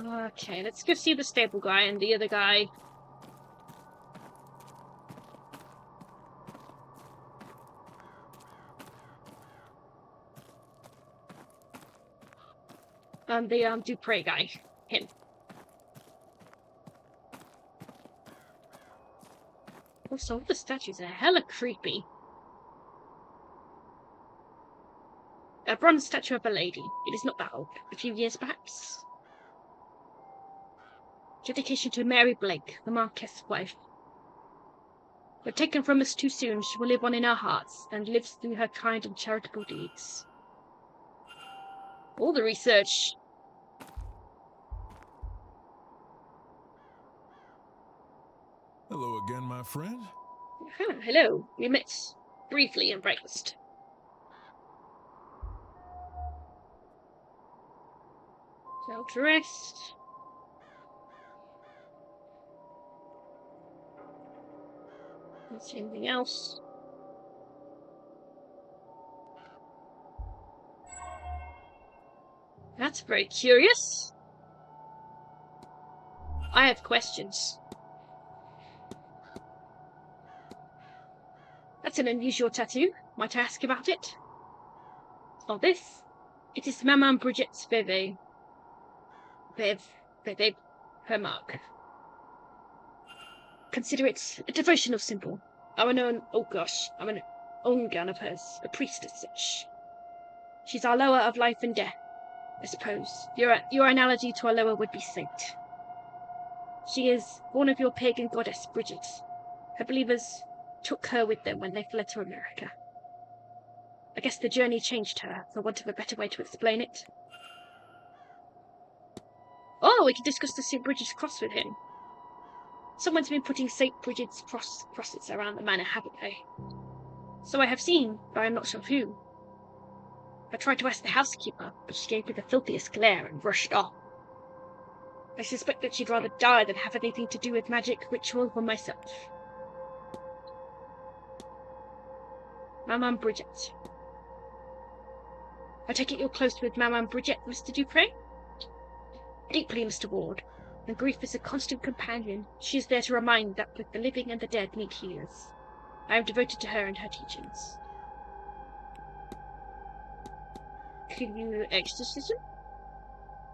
Okay, let's go see the stable guy and the other guy. And the Dupre guy. Him. Also, all the statues are hella creepy. A bronze statue of a lady. It is not that old. A few years, perhaps. Dedication to Mary Blake, the Marquess' wife. But taken from us too soon, she will live on in our hearts, and lives through her kind and charitable deeds. All the research. Hello again, my friend. Hello. We met briefly in breakfast. Well dressed. Don't see anything else. That's very curious. I have questions. That's an unusual tattoo. Might I ask about it? Oh, this? It is Maman Bridget's Beve. Beve, her mark. Consider it a devotional symbol. I'm an Ongan of hers, a priest as such. She's our lower of life and death, I suppose. Your analogy to a lower would be saint. She is born of your pagan goddess, Bridget. Her believers took her with them when they fled to America. I guess the journey changed her, for want of a better way to explain it. Oh, we can discuss the St. Bridget's cross with him. Someone's been putting St. Bridget's crosses around the manor, haven't they? So I have seen, but I am not sure who. I tried to ask the housekeeper, but she gave me the filthiest glare and rushed off. I suspect that she'd rather die than have anything to do with magic ritual for myself. Maman Bridget. I take it you're close with Maman Bridget, Mr. Dupre? Deeply, Mr. Ward. And grief is a constant companion. She is there to remind that both the living and the dead need healers. I am devoted to her and her teachings. Can you exorcism?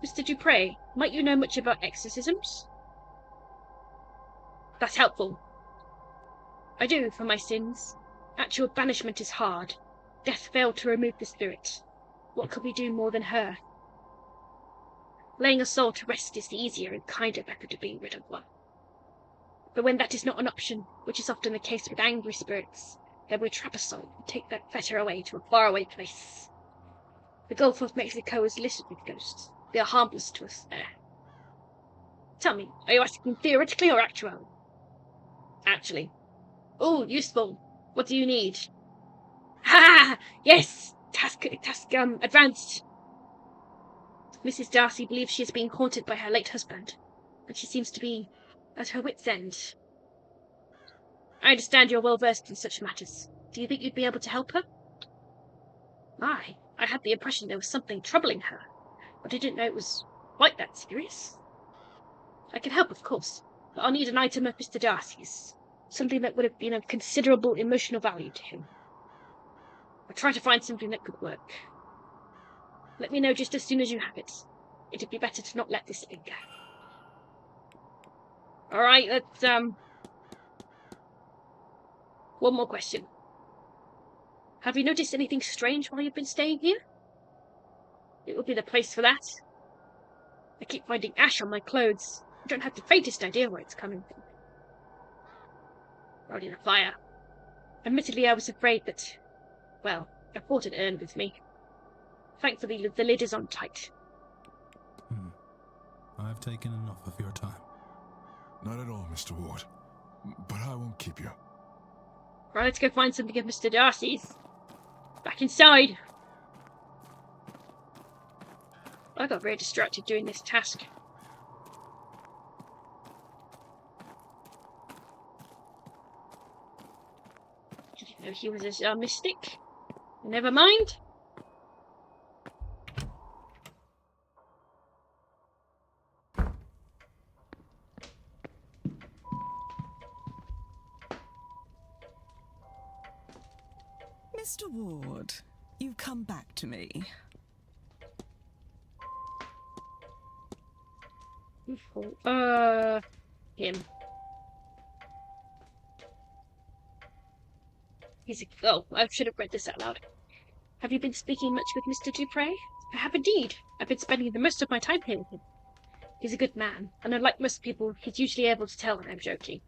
Mr. Dupre, might you know much about exorcisms? That's helpful. I do, for my sins. Actual banishment is hard. Death failed to remove the spirit. What could we do more than her? Laying a soul to rest is the easier and kinder method of being rid of one. But when that is not an option, which is often the case with angry spirits, then we trap a soul and take that fetter away to a faraway place. The Gulf of Mexico is littered with ghosts. They are harmless to us there. Tell me, are you asking theoretically or actually? Actually. Oh, useful. What do you need? Ha! Yes! Task advanced. Mrs. Darcy believes she is being haunted by her late husband, but she seems to be at her wit's end. I understand you're well versed in such matters. Do you think you'd be able to help her? I had the impression there was something troubling her, but I didn't know it was quite that serious. I can help, of course, but I'll need an item of Mr. Darcy's, something that would have been of considerable emotional value to him. I'll try to find something that could work. Let me know just as soon as you have it. It'd be better to not let this linger. Alright, let's, one more question. Have you noticed anything strange while you've been staying here? It would be the place for that. I keep finding ash on my clothes. I don't have the faintest idea where it's coming from. Probably the fire. Admittedly, I was afraid that, well, I thought it earned with me. Thankfully, the lid is on tight. I've taken enough of your time. Not at all, Mr. Ward. But I won't keep you. Right, let's go find something of Mr. Darcy's. Back inside. I got very distracted doing this task. Didn't know he was a mystic. Never mind. Mr. Ward, you've come back to me. Him. Oh, I should have read this out loud. Have you been speaking much with Mr. Dupre? I have indeed. I've been spending the most of my time here with him. He's a good man, and unlike most people, he's usually able to tell when I'm joking.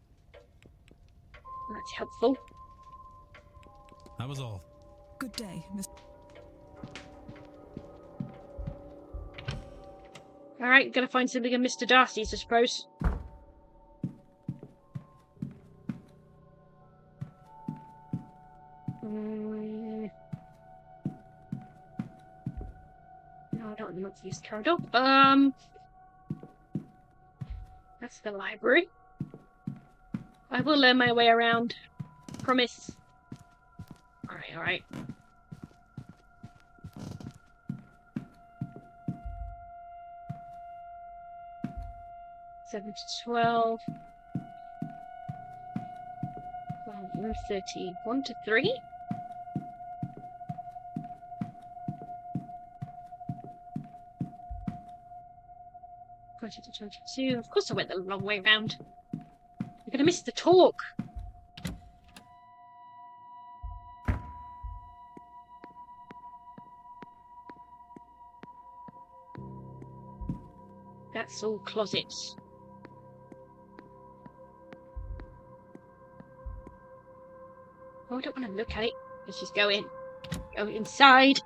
That's helpful. That was all. Good day, Miss. Alright, gotta find something in Mr. Darcy's, I suppose. No, I don't want to use corridor. That's the library. I will learn my way around. Promise. Alright. 7 to 12. 12, 13. 1 to 3? To 22. Of course I went the long way round. You're gonna miss the talk. That's all closets. Oh, I don't want to look at it. Let's just go in. Go inside.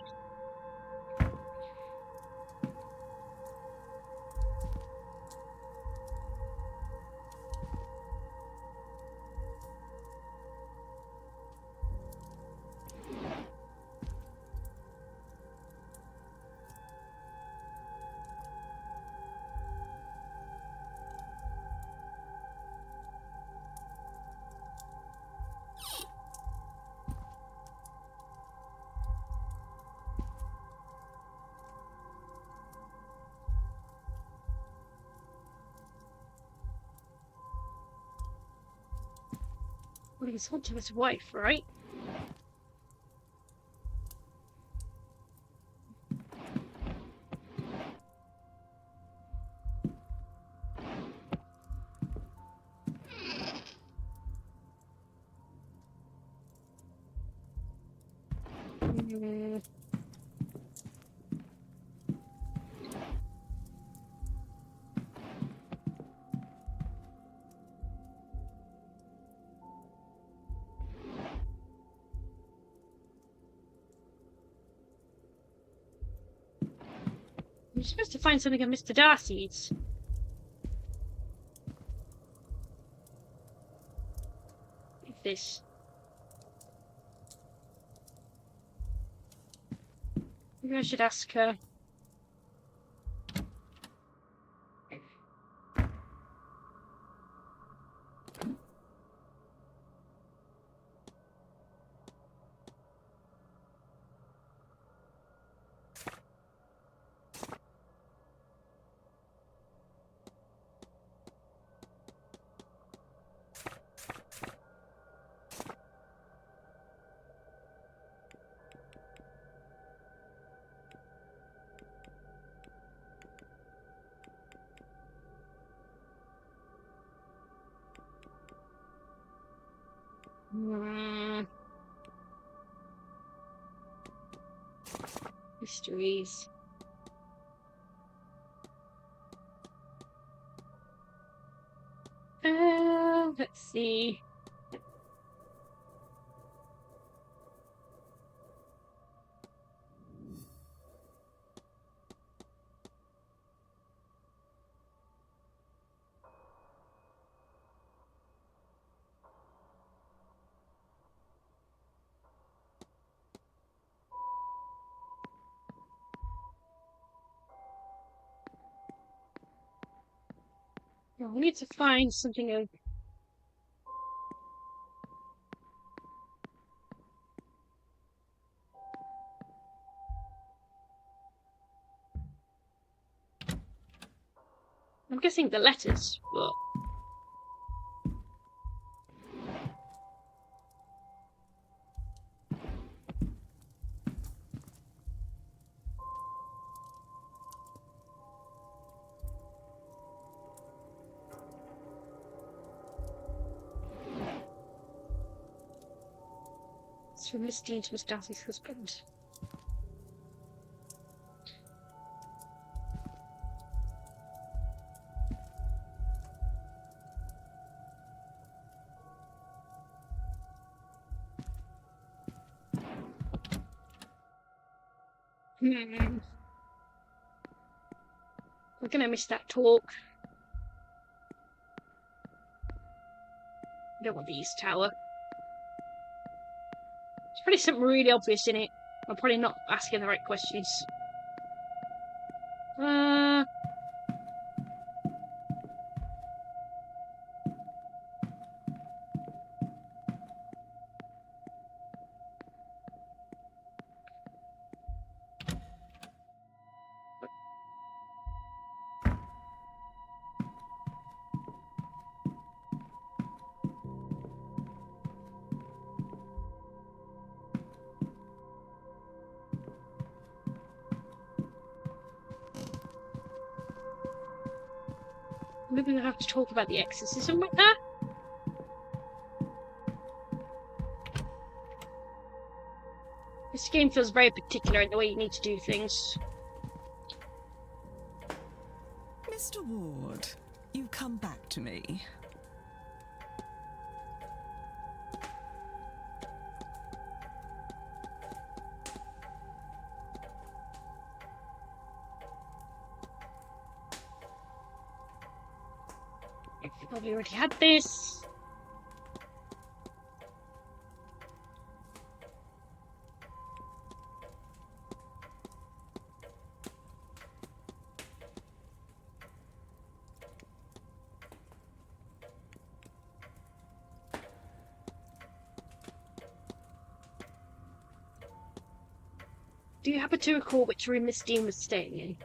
Well, he's on to his wife, right? I'm supposed to find something of Mr. Darcy's. Like this. Maybe I should ask her. Mysteries. Let's see. We need to find something of. I'm guessing the letters, but. It's from Miss Dean to Miss Darcy's husband. We're gonna miss that talk. I don't want the East Tower. There's probably something really obvious in it. I'm probably not asking the right questions. Maybe we'll have to talk about the exorcism with her. This game feels very particular in the way you need to do things. Mr. Ward, you come back to me. Probably already had this. Do you happen to recall which room Miss Dean was staying in?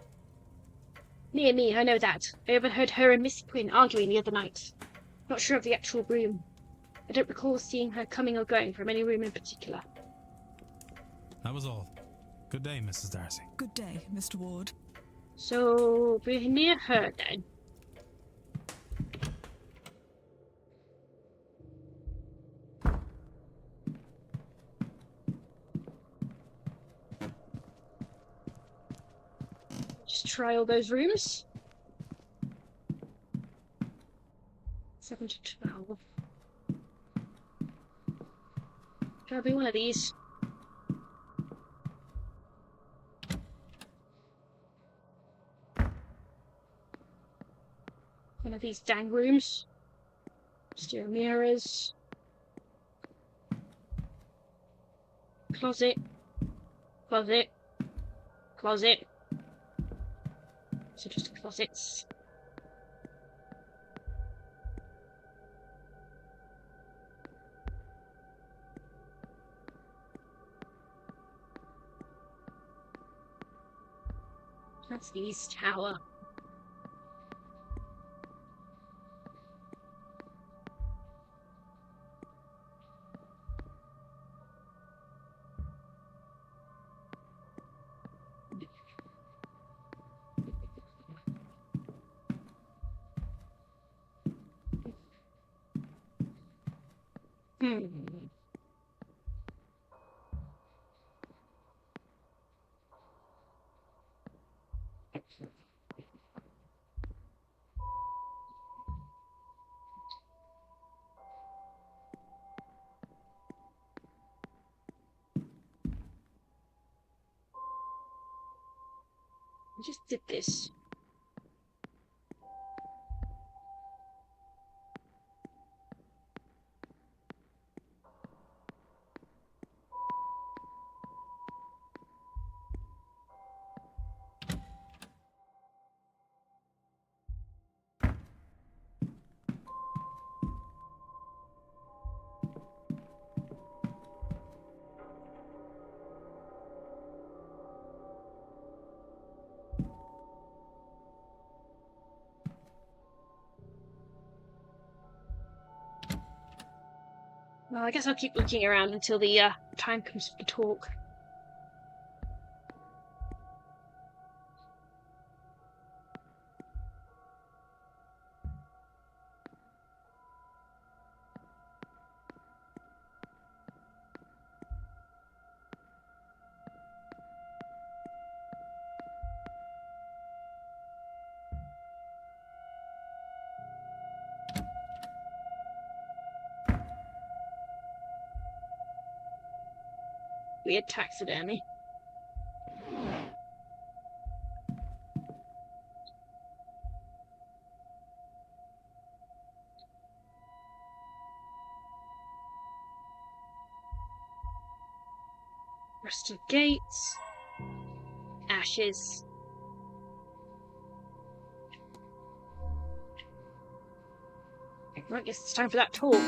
Near me, I know that. I overheard her and Miss Quinn arguing the other night. Not sure of the actual room. I don't recall seeing her coming or going from any room in particular. That was all. Good day, Mrs. Darcy. Good day, Mr. Ward. So, we're near her then. Just try all those rooms. 7 to 12. Try be one of these. One of these dang rooms. Stereo mirrors. Closet. Closet. Closet. So just closets. That's the East Tower. I just did this. Well, I guess I'll keep looking around until the time comes to talk. Weird taxidermy. Rusted gates. Ashes. Well, I guess it's time for that talk.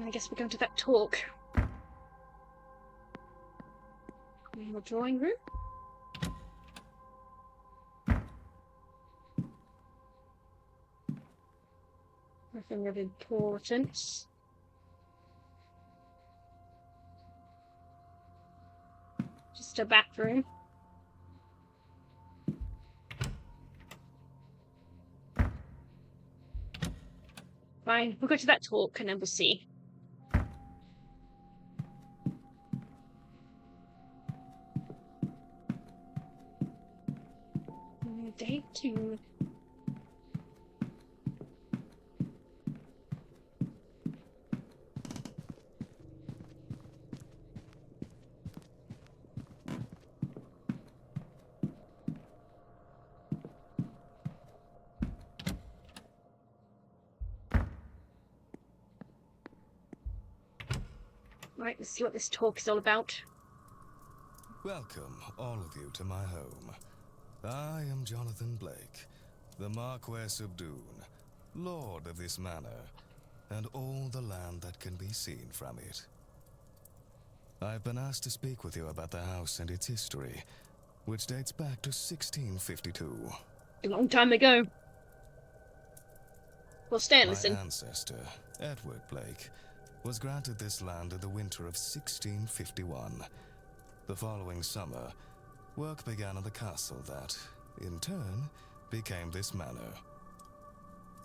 I guess we're going to that talk. In the drawing room. Nothing of importance. Just a bathroom. Fine, we'll go to that talk and then we'll see. Day 2. Right, let's see what this talk is all about. Welcome, all of you, to my home. I am Jonathan Blake, the Marquess of Doon, Lord of this manor, and all the land that can be seen from it. I've been asked to speak with you about the house and its history, which dates back to 1652. A long time ago. Well, stay and listen. My ancestor, Edward Blake, was granted this land in the winter of 1651. The following summer, work began on the castle that, in turn, became this manor.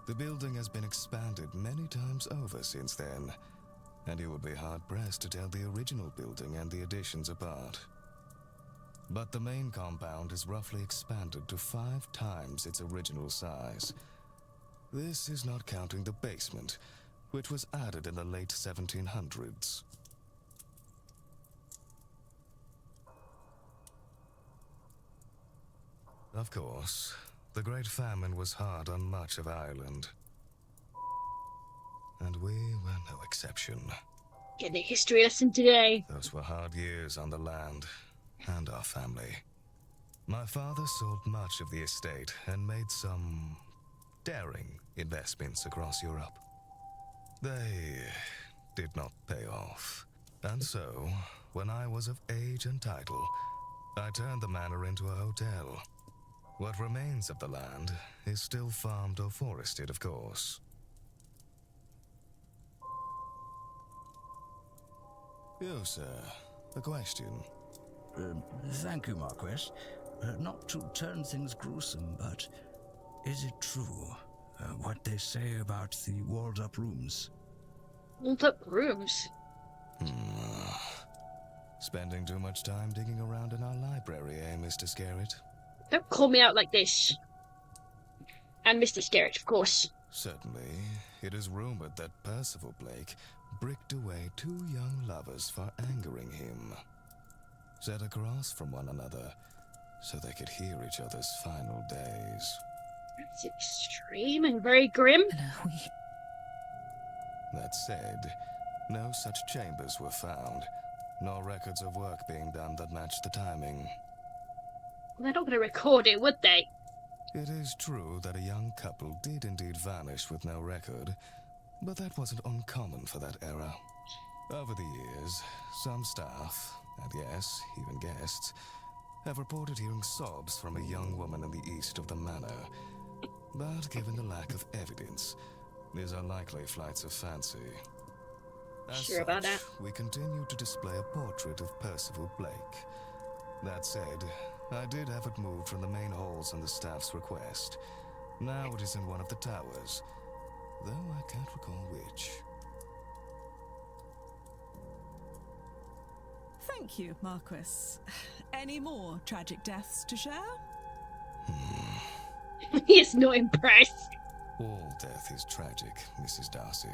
The building has been expanded many times over since then, and you would be hard-pressed to tell the original building and the additions apart. But the main compound is roughly expanded to 5 times its original size. This is not counting the basement, which was added in the late 1700s. Of course, the Great Famine was hard on much of Ireland. And we were no exception. Getting a history lesson today. Those were hard years on the land and our family. My father sold much of the estate and made some daring investments across Europe. They did not pay off. And so, when I was of age and title, I turned the manor into a hotel. What remains of the land is still farmed or forested, of course. You, sir, a question. Thank you, Marquess. Not to turn things gruesome, but is it true what they say about the walled-up rooms? Walled-up rooms? Spending too much time digging around in our library, eh, Mr. Scarrett? Don't call me out like this. And Mr. Scarrett, of course. Certainly, it is rumored that Percival Blake bricked away 2 young lovers for angering him. Set across from one another, so they could hear each other's final days. That's extreme and very grim. That said, no such chambers were found, nor records of work being done that matched the timing. Well, they're not going to record it, would they? It is true that a young couple did indeed vanish with no record, but that wasn't uncommon for that era. Over the years, some staff, and yes, even guests, have reported hearing sobs from a young woman in the east of the manor. But given the lack of evidence, these are likely flights of fancy. As Sure about such, that. we continue to display a portrait of Percival Blake. That said, I did have it moved from the main halls on the staff's request. Now it is in one of the towers, though I can't recall which. Thank you, Marquess. Any more tragic deaths to share? He is not impressed. All death is tragic, Mrs. Darcy.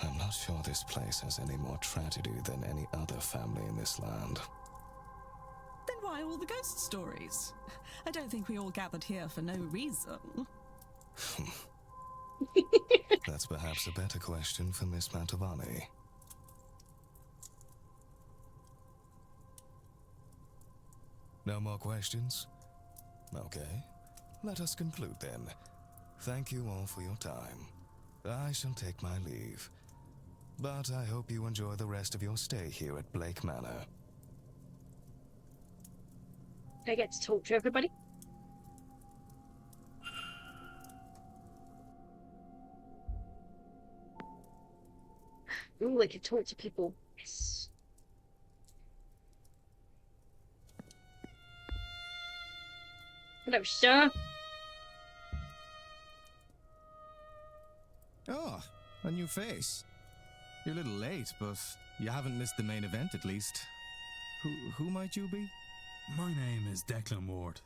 I'm not sure this place has any more tragedy than any other family in this land. Then why all the ghost stories? I don't think we all gathered here for no reason. That's perhaps a better question for Miss Mantovani. No more questions? Okay. Let us conclude then. Thank you all for your time. I shall take my leave. But I hope you enjoy the rest of your stay here at Blake Manor. I get to talk to everybody. Ooh, I can talk to people. Yes. Hello, sir. a new face. You're a little late, but you haven't missed the main event at least. Who might you be? My name is Declan Ward.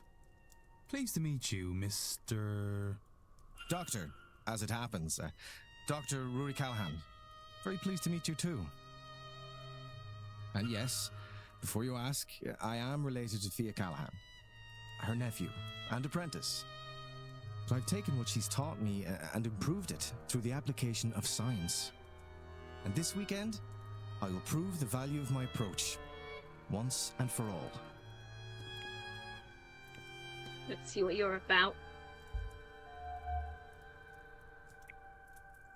Pleased to meet you, Mr. Doctor, as it happens. Dr. Rory Callahan. Very pleased to meet you too. And yes, before you ask, I am related to Thea Callahan, her nephew and apprentice. But I've taken what she's taught me and improved it through the application of science. And this weekend, I will prove the value of my approach, once and for all. Let's see what you're about.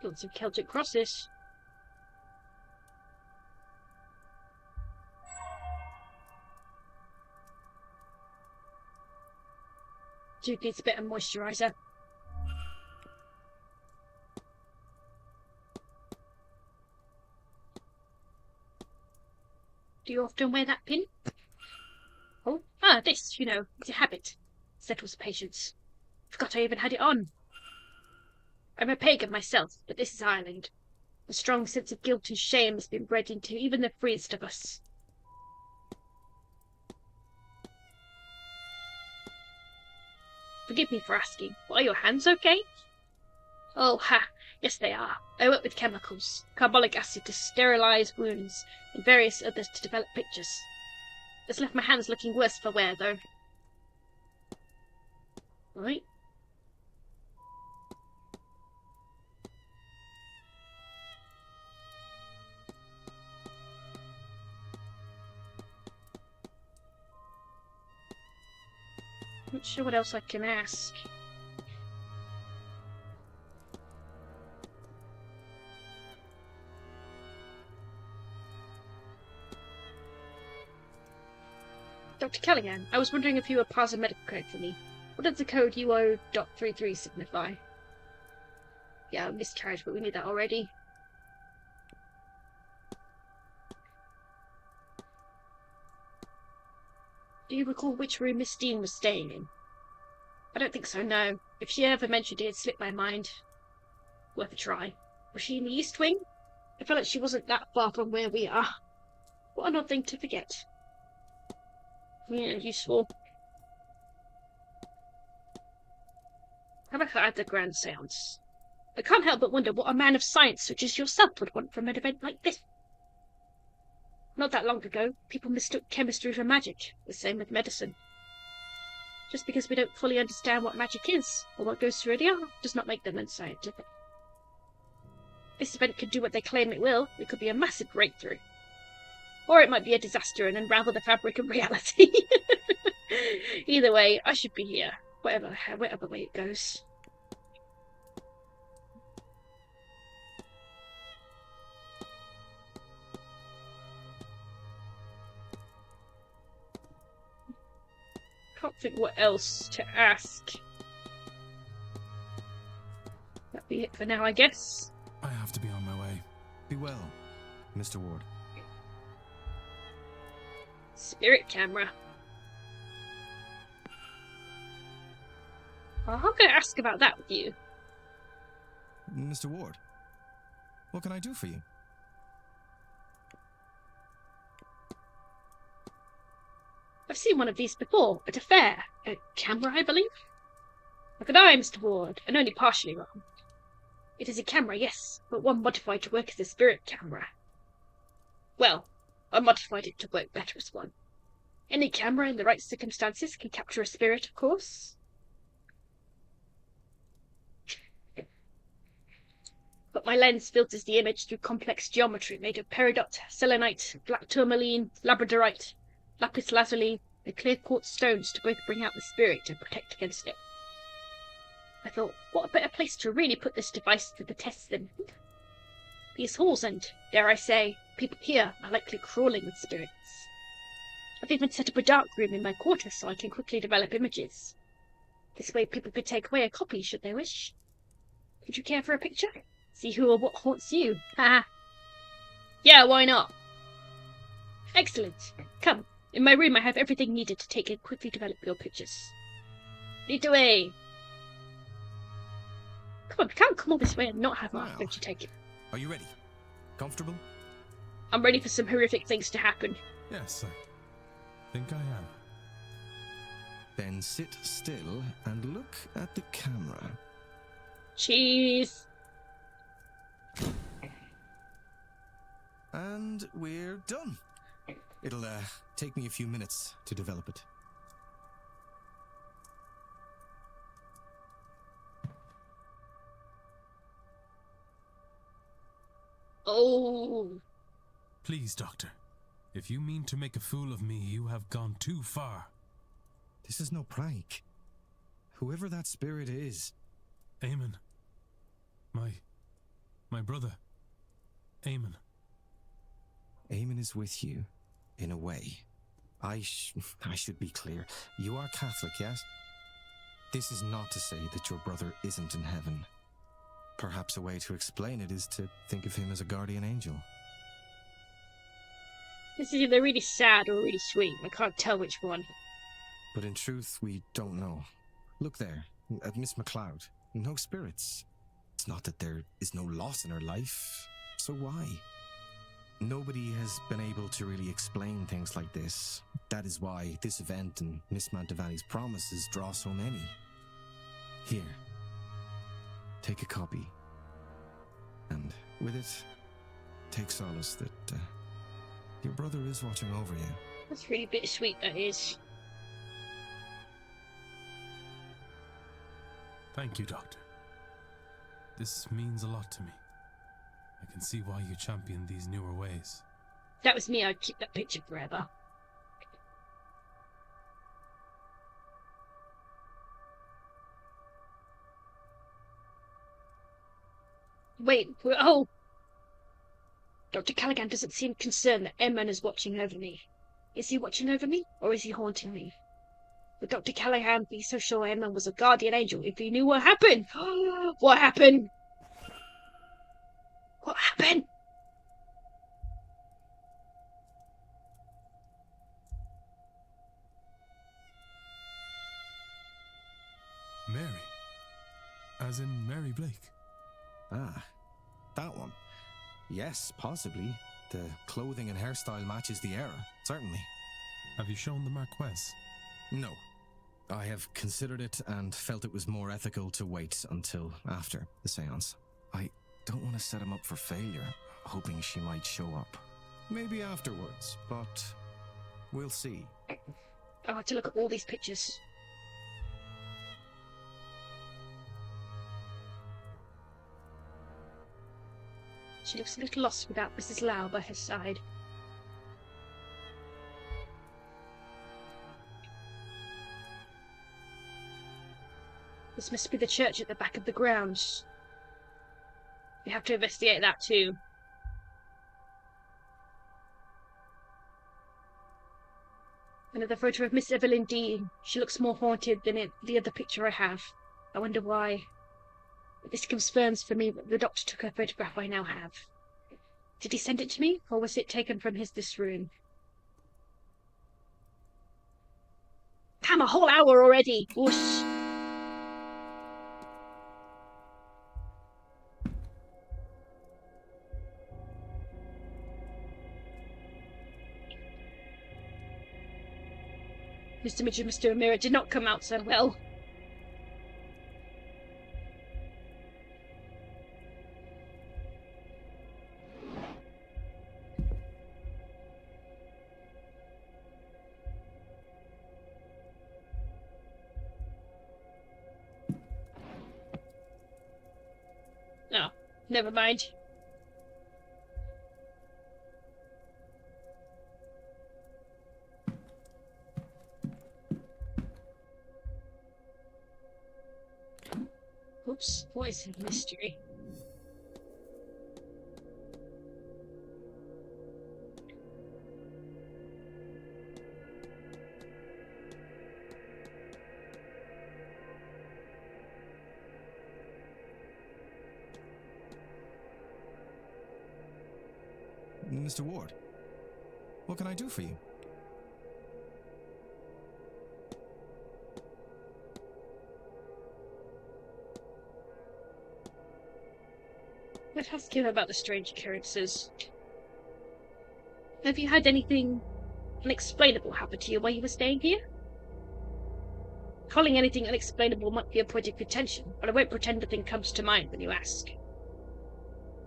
Got some Celtic crosses. Dude needs a bit of moisturiser. Do you often wear that pin? Oh, this, it's a habit. Settles patience. Forgot I even had it on. I'm a pagan myself, but this is Ireland. A strong sense of guilt and shame has been bred into even the freest of us. Forgive me for asking, but are your hands okay? Oh, yes they are. I work with chemicals, carbolic acid to sterilize wounds, and various others to develop pictures. It's left my hands looking worse for wear, though. Right. Not sure what else I can ask. Dr. Callahan, I was wondering if you would pass a medical code for me. What does the code UO.33 signify? Yeah, miscarriage, but we need that already. Do you recall which room Miss Dean was staying in? I don't think so, no. If she ever mentioned it, it'd slip my mind. Worth a try. Was she in the East Wing? I felt like she wasn't that far from where we are. What an odd thing to forget. Yeah, useful. How about I had the grand seance? I can't help but wonder what a man of science such as yourself would want from an event like this. Not that long ago, people mistook chemistry for magic. The same with medicine. Just because we don't fully understand what magic is, or what goes through the art, does not make them unscientific. This event could do what they claim it will. It could be a massive breakthrough. Or it might be a disaster and unravel the fabric of reality. Either way, I should be here. Whatever way it goes. Can't think what else to ask. That'll be it for now, I guess. I have to be on my way. Be well, Mr. Ward. Spirit camera. Well, how can I ask about that with you? Mr. Ward, what can I do for you? I've seen one of these before, at a fair. A camera, I believe? A good eye, Mr. Ward, and only partially wrong. It is a camera, yes, but one modified to work as a spirit camera. Well, I modified it to work better as one. Any camera in the right circumstances can capture a spirit, of course. But my lens filters the image through complex geometry made of peridot, selenite, black tourmaline, labradorite, lapis lazuli, and clear quartz stones to both bring out the spirit and protect against it. I thought, what a better place to really put this device to the test than these halls, and, dare I say, people here are likely crawling with spirits. I've even set up a dark room in my quarters so I can quickly develop images. This way people could take away a copy should they wish. Would you care for a picture? See who or what haunts you. Haha. Yeah, why not? Excellent. Come. In my room I have everything needed to take and quickly develop your pictures. Lead away. Come on, we can't come all this way and not have our picture taken. Are you ready? Comfortable? I'm ready for some horrific things to happen. Yes, I think I am. Then sit still and look at the camera. Cheese. And we're done. It'll take me a few minutes to develop it. Oh. Please, Doctor. If you mean to make a fool of me, you have gone too far. This is no prank. Whoever that spirit is. Eamon. My brother. Eamon. Eamon is with you, in a way. I should be clear. You are Catholic, yes? This is not to say that your brother isn't in heaven. Perhaps a way to explain it is to think of him as a guardian angel. This is either really sad or really sweet. I can't tell which one. But in truth, we don't know. Look there, at Miss MacLeod. No spirits. It's not that there is no loss in her life. So why? Nobody has been able to really explain things like this. That is why this event and Miss Mantovani's promises draw so many. Here. Take a copy. And with it, take solace that your brother is watching over you. That's really bittersweet, that is. Thank you, Doctor. This means a lot to me. I can see why you champion these newer ways. If that was me, I'd keep that picture forever. Wait, oh! Dr. Callaghan doesn't seem concerned that Emman is watching over me. Is he watching over me, or is he haunting me? Would Dr. Callaghan be so sure Emman was a guardian angel if he knew what happened? What happened? What happened? Mary. As in Mary Blake. Ah, that one. Yes, possibly. The clothing and hairstyle matches the era, certainly. Have you shown the Marquess? No. I have considered it and felt it was more ethical to wait until after the seance. I don't want to set him up for failure, hoping she might show up. Maybe afterwards, but we'll see. I want to look at all these pictures. She looks a little lost without Mrs. Lau by her side. This must be the church at the back of the grounds. We have to investigate that too. Another photo of Miss Evelyn Dean. She looks more haunted than the other picture I have. I wonder why. But this confirms for me that the doctor took a photograph I now have. Did he send it to me, or was it taken from this room? Damn, a whole hour already! Whoosh! Mr. Midge and Mr. Amira did not come out so well. No, never mind. Oops, what is a mystery? Mr. Ward, what can I do for you? Let's ask him about the strange occurrences. Have you had anything unexplainable happen to you while you were staying here? Calling anything unexplainable might be a point of contention, but I won't pretend nothing comes to mind when you ask.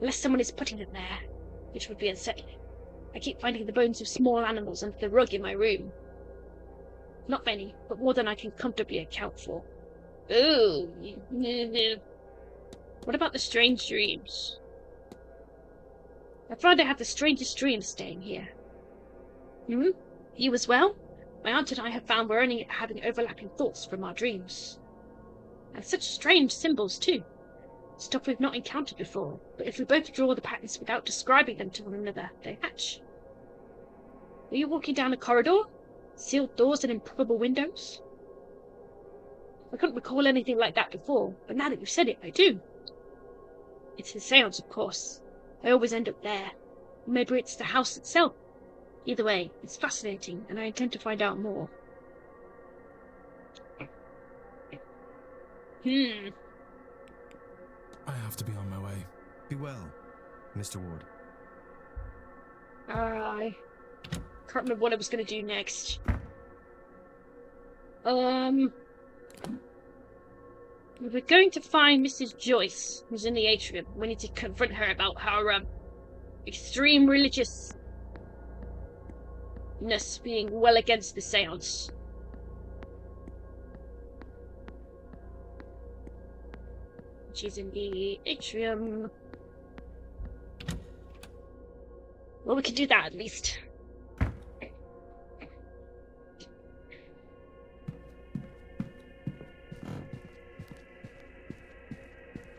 Unless someone is putting them there, which would be unsettling. I keep finding the bones of small animals under the rug in my room. Not many, but more than I can comfortably account for. Ooh. What about the strange dreams? I find I have the strangest dreams staying here. You as well? My aunt and I have found we're only having overlapping thoughts from our dreams. And such strange symbols, too. Stuff we've not encountered before, but if we both draw the patterns without describing them to one another, they match. Are you walking down a corridor? Sealed doors and improbable windows? I couldn't recall anything like that before, but now that you've said it, I do. It's the seance, of course. I always end up there. Maybe it's the house itself. Either way, it's fascinating, and I intend to find out more. I have to be on my way. Be well, Mr. Ward. I can't remember what I was going to do next. We're going to find Mrs. Joyce, who's in the atrium. We need to confront her about her extreme religiousness being well against the seance. She's in the atrium. Well, we can do that at least.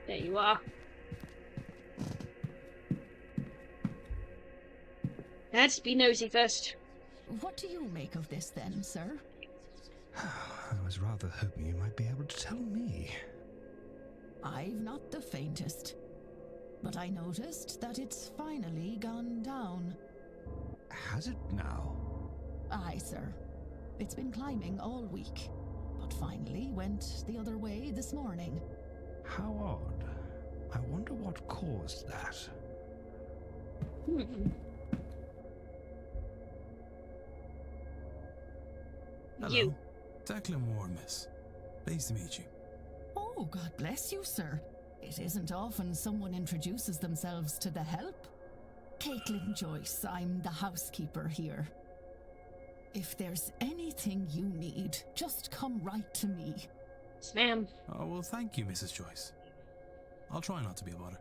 There you are. Let's be nosy first. What do you make of this then, sir? I was rather hoping you might be able to tell me. I've not the faintest. But I noticed that it's finally gone down. Has it now? Aye, sir. It's been climbing all week, but finally went the other way this morning. How odd. I wonder what caused that. Hello. You. Declan Ward, miss. Pleased to meet you. Oh, God bless you, sir. It isn't often someone introduces themselves to the help. Caitlin Joyce, I'm the housekeeper here. If there's anything you need, just come right to me. Yes, ma'am. Oh, well, thank you, Mrs. Joyce. I'll try not to be a bother.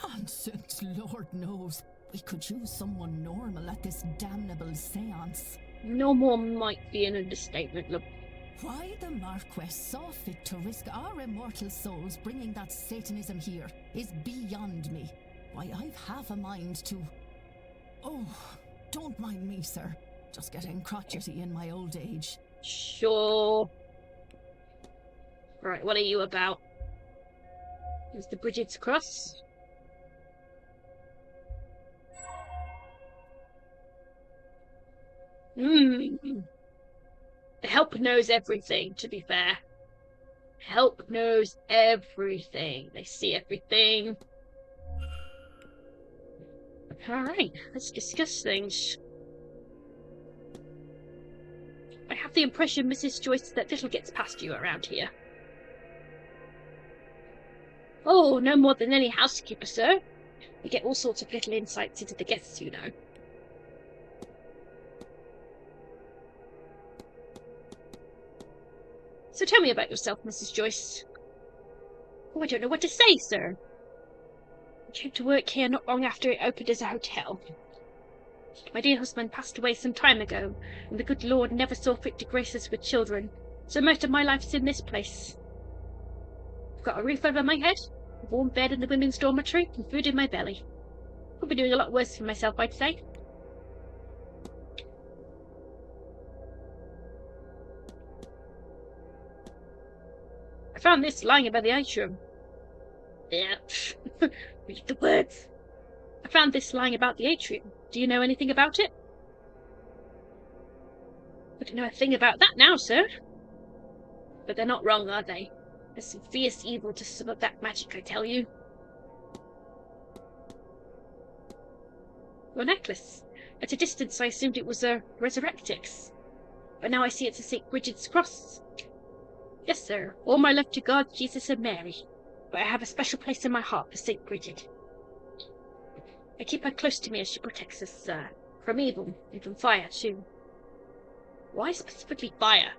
Nonsense, Lord knows. We could use someone normal at this damnable seance. Normal might be an understatement, look. Why the Marquess saw fit to risk our immortal souls bringing that Satanism here is beyond me. Why, I've half a mind to... Oh, don't mind me, sir. Just getting crotchety in my old age. Sure. Right, what are you about? Is the Bridget's Cross? The help knows everything, to be fair. Help knows everything. They see everything. Alright, let's discuss things. I have the impression, Mrs. Joyce, that little gets past you around here. Oh, no more than any housekeeper, sir. We get all sorts of little insights into the guests, you know. So tell me about yourself, Mrs. Joyce. Oh, I don't know what to say, sir. I came to work here not long after it opened as a hotel. My dear husband passed away some time ago, and the good Lord never saw fit to grace us with children, so most of my life's in this place. I've got a roof over my head, a warm bed in the women's dormitory, and food in my belly. Could be doing a lot worse for myself, I'd say. I found this lying about the atrium. Yeah, read the words. I found this lying about the atrium. Do you know anything about it? I don't know a thing about that now, sir. But they're not wrong, are they? There's some fierce evil to some of that magic, I tell you. Your necklace. At a distance, I assumed it was a Resurrectix. But now I see it's a St. Bridget's cross. Yes, sir. All my love to God, Jesus, and Mary. But I have a special place in my heart for St. Bridget. I keep her close to me as she protects us, sir. From evil, and from fire, too. Why specifically fire?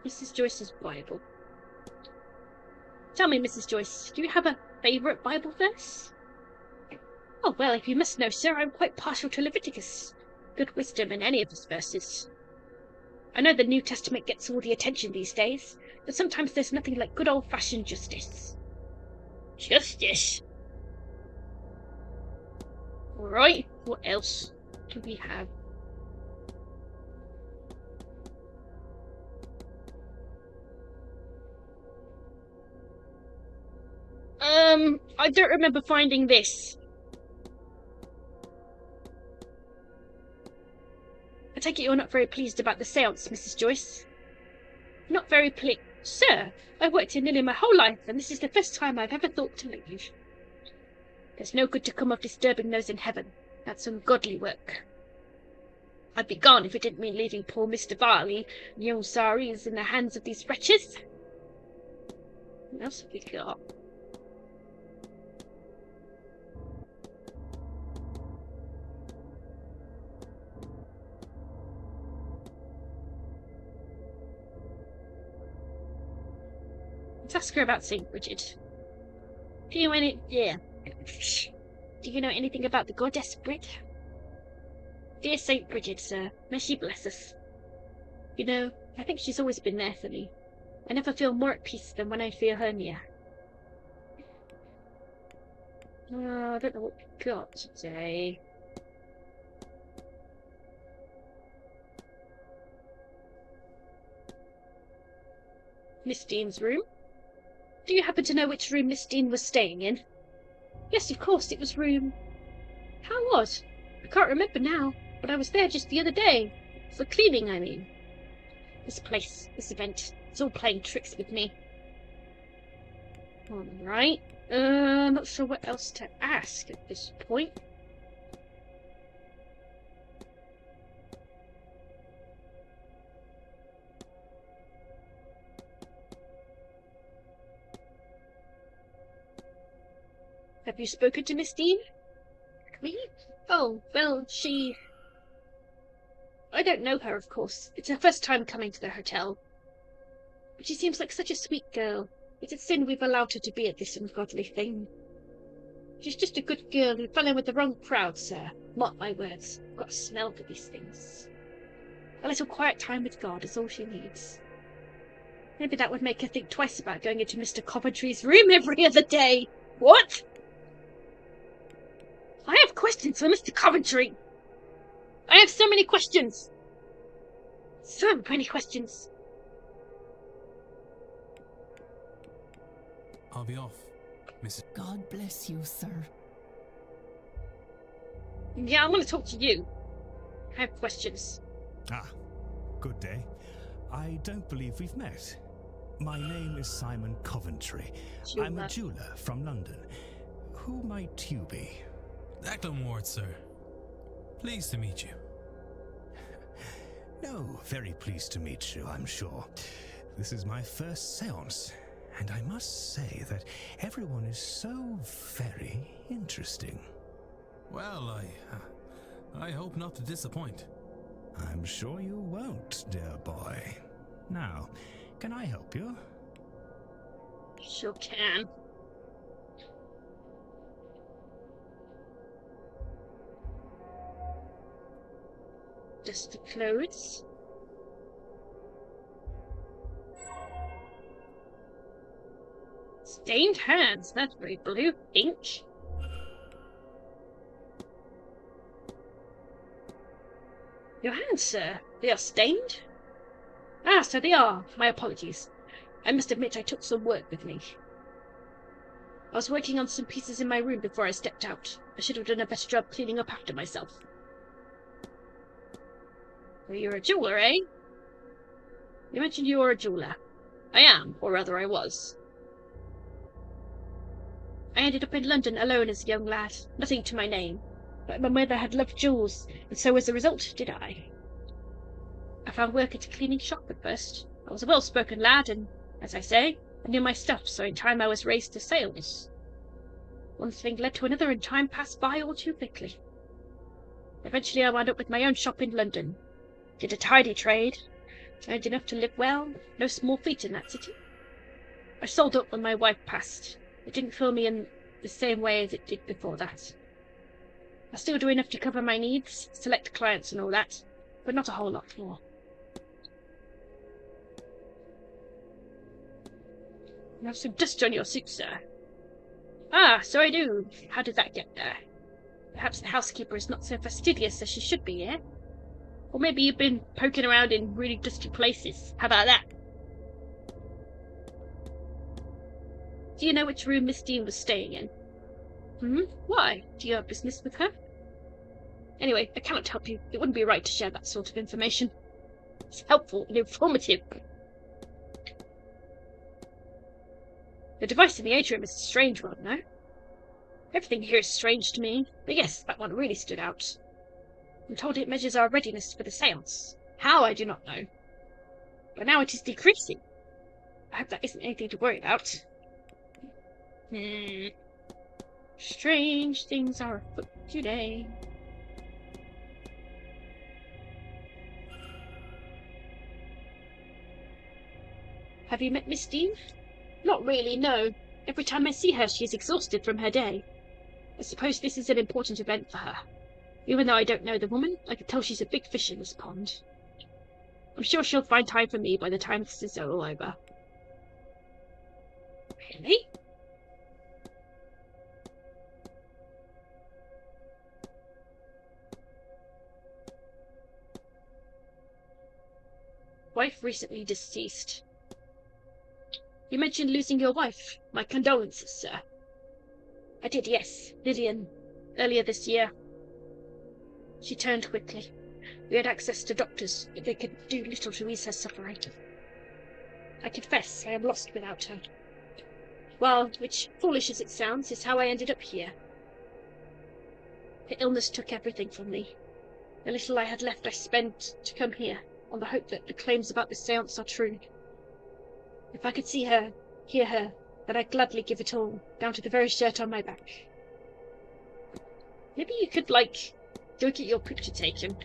Mrs. Joyce's Bible. Tell me, Mrs. Joyce, do you have a favourite Bible verse? Oh, well, if you must know, sir, I'm quite partial to Leviticus. Good wisdom in any of his verses. I know the New Testament gets all the attention these days, but sometimes there's nothing like good old-fashioned justice. Justice? Alright, what else do we have? I don't remember finding this. I take it you're not very pleased about the seance, Mrs. Joyce. Not very pleased. Sir, I've worked here nearly my whole life, and this is the first time I've ever thought to leave. There's no good to come of disturbing those in heaven. That's ungodly work. I'd be gone if it didn't mean leaving poor Mr. Varley and young Saris in the hands of these wretches. What else have we got? Let's ask her about St. Bridget. Do you know anything about the goddess Brit? Dear St. Bridget, sir, may she bless us. You know, I think she's always been there for me. I never feel more at peace than when I feel her near. I don't know what we've got today. Miss Dean's room? Do you happen to know which room Miss Dean was staying in? Yes, of course, it was room... How was? I can't remember now, but I was there just the other day. For cleaning, I mean. This place, this event, it's all playing tricks with me. Alright. Not sure what else to ask at this point. Have you spoken to Miss Dean? Me? Oh, well, she... I don't know her, of course. It's her first time coming to the hotel. But she seems like such a sweet girl. It's a sin we've allowed her to be at this ungodly thing. She's just a good girl who fell in with the wrong crowd, sir. Mark my words. I've got a smell for these things. A little quiet time with God is all she needs. Maybe that would make her think twice about going into Mr. Coventry's room every other day. What? I have questions for Mr. Coventry. I have so many questions. So many questions. I'll be off, Mrs. God bless you, sir. Yeah, I want to talk to you. I have questions. Ah, good day. I don't believe we've met. My name is Simon Coventry. I'm a jeweller from London. Who might you be? Declan Ward, sir. Pleased to meet you. No, very pleased to meet you, I'm sure. This is my first seance, and I must say that everyone is so very interesting. Well, I hope not to disappoint. I'm sure you won't, dear boy. Now, can I help you? Sure can. Just the clothes. Stained hands. That's very blue. Ink. Your hands, sir. They are stained? Ah, so they are. My apologies. I must admit I took some work with me. I was working on some pieces in my room before I stepped out. I should have done a better job cleaning up after myself. Well, you're a jeweller, eh? You mentioned you were a jeweller. I am, or rather I was. I ended up in London alone as a young lad, nothing to my name. But my mother had loved jewels, and so as a result did I. I found work at a cleaning shop at first. I was a well-spoken lad, and, as I say, I knew my stuff, so in time I was raised to sales. One thing led to another, and time passed by all too quickly. Eventually I wound up with my own shop in London. Did a tidy trade, earned enough to live well, no small feat in that city. I sold up when my wife passed. It didn't fill me in the same way as it did before that. I still do enough to cover my needs, select clients and all that, but not a whole lot more. You have some dust on your suit, sir. Ah, so I do. How did that get there? Perhaps the housekeeper is not so fastidious as she should be, eh? Or maybe you've been poking around in really dusty places. How about that? Do you know which room Miss Dean was staying in? Why? Do you have business with her? Anyway, I cannot help you. It wouldn't be right to share that sort of information. It's helpful and informative. The device in the atrium is a strange one, no? Everything here is strange to me, but yes, that one really stood out. I'm told it measures our readiness for the seance. How, I do not know. But now it is decreasing. I hope that isn't anything to worry about. Strange things are afoot today. Have you met Miss Dean? Not really, no. Every time I see her, she is exhausted from her day. I suppose this is an important event for her. Even though I don't know the woman, I can tell she's a big fish in this pond. I'm sure she'll find time for me by the time this is all over. Really? Wife recently deceased. You mentioned losing your wife. My condolences, sir. I did, yes. Lillian. Earlier this year. She turned quickly. We had access to doctors, but they could do little to ease her suffering. I confess I am lost without her. Well, which, foolish as it sounds, is how I ended up here. Her illness took everything from me. The little I had left I spent to come here, on the hope that the claims about this seance are true. If I could see her, hear her, then I'd gladly give it all, down to the very shirt on my back. Maybe you could, go get your picture taken.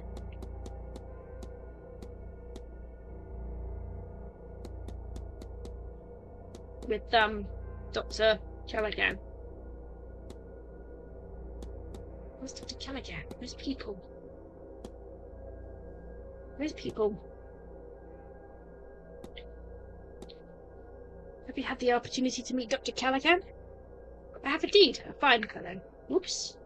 With, Dr. Callaghan. Where's Dr. Callaghan? Where's people? Where's people? Have you had the opportunity to meet Dr. Callaghan? I have indeed. A fine fellow. Oops.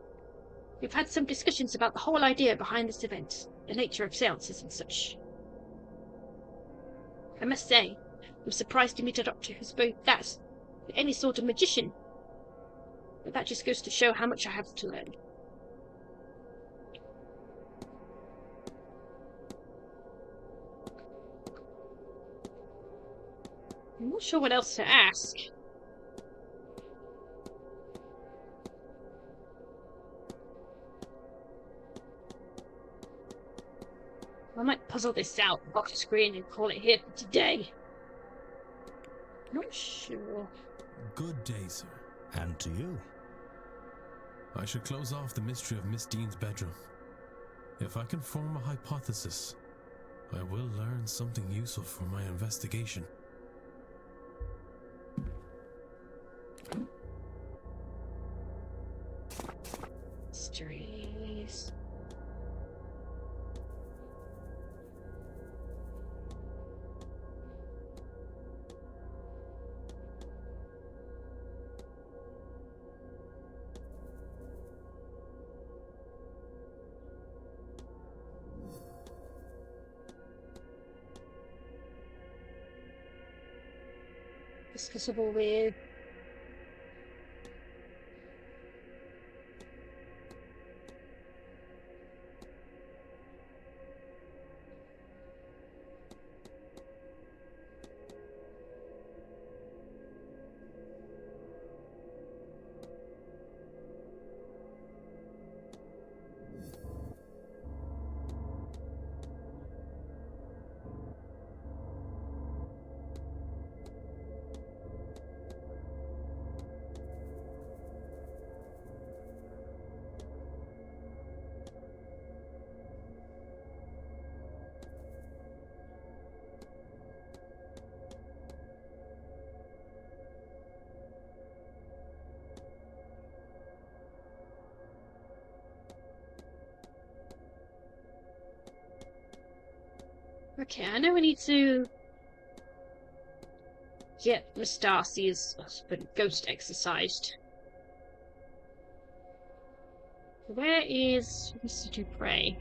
We've had some discussions about the whole idea behind this event, the nature of seances and such. I must say, I'm surprised to meet a doctor who's both that and any sort of magician. But that just goes to show how much I have to learn. I'm not sure what else to ask. I might puzzle this out off the screen and call it here for today. Not sure. Good day, sir. And to you. I should close off the mystery of Miss Dean's bedroom. If I can form a hypothesis, I will learn something useful for my investigation. Mysteries. Discussable with Okay, I know we need to get Miss Darcy's husband ghost exorcised. Where is Mr. Dupre?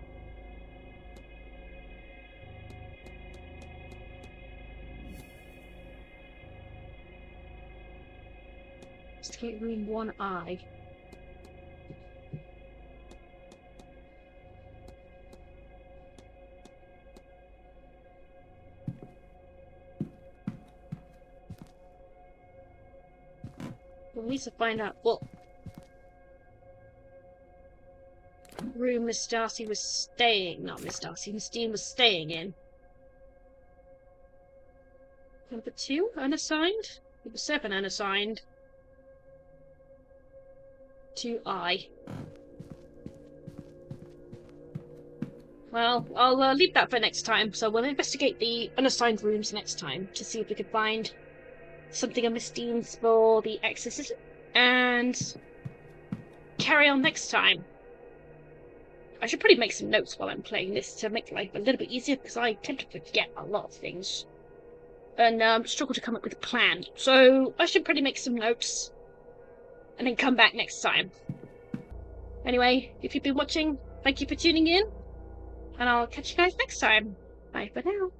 Escape room 1I. We need to find out what room Miss Darcy was staying. Not Miss Darcy, Miss Dean was staying in. Number 2, unassigned? Number 7, unassigned. 2I. Well, I'll leave that for next time, so we'll investigate the unassigned rooms next time to see if we can find something on Miss Dean's for the exorcism, and carry on next time. I should probably make some notes while I'm playing this to make life a little bit easier, because I tend to forget a lot of things and struggle to come up with a plan. So I should probably make some notes and then come back next time. Anyway, if you've been watching, thank you for tuning in, and I'll catch you guys next time. Bye for now.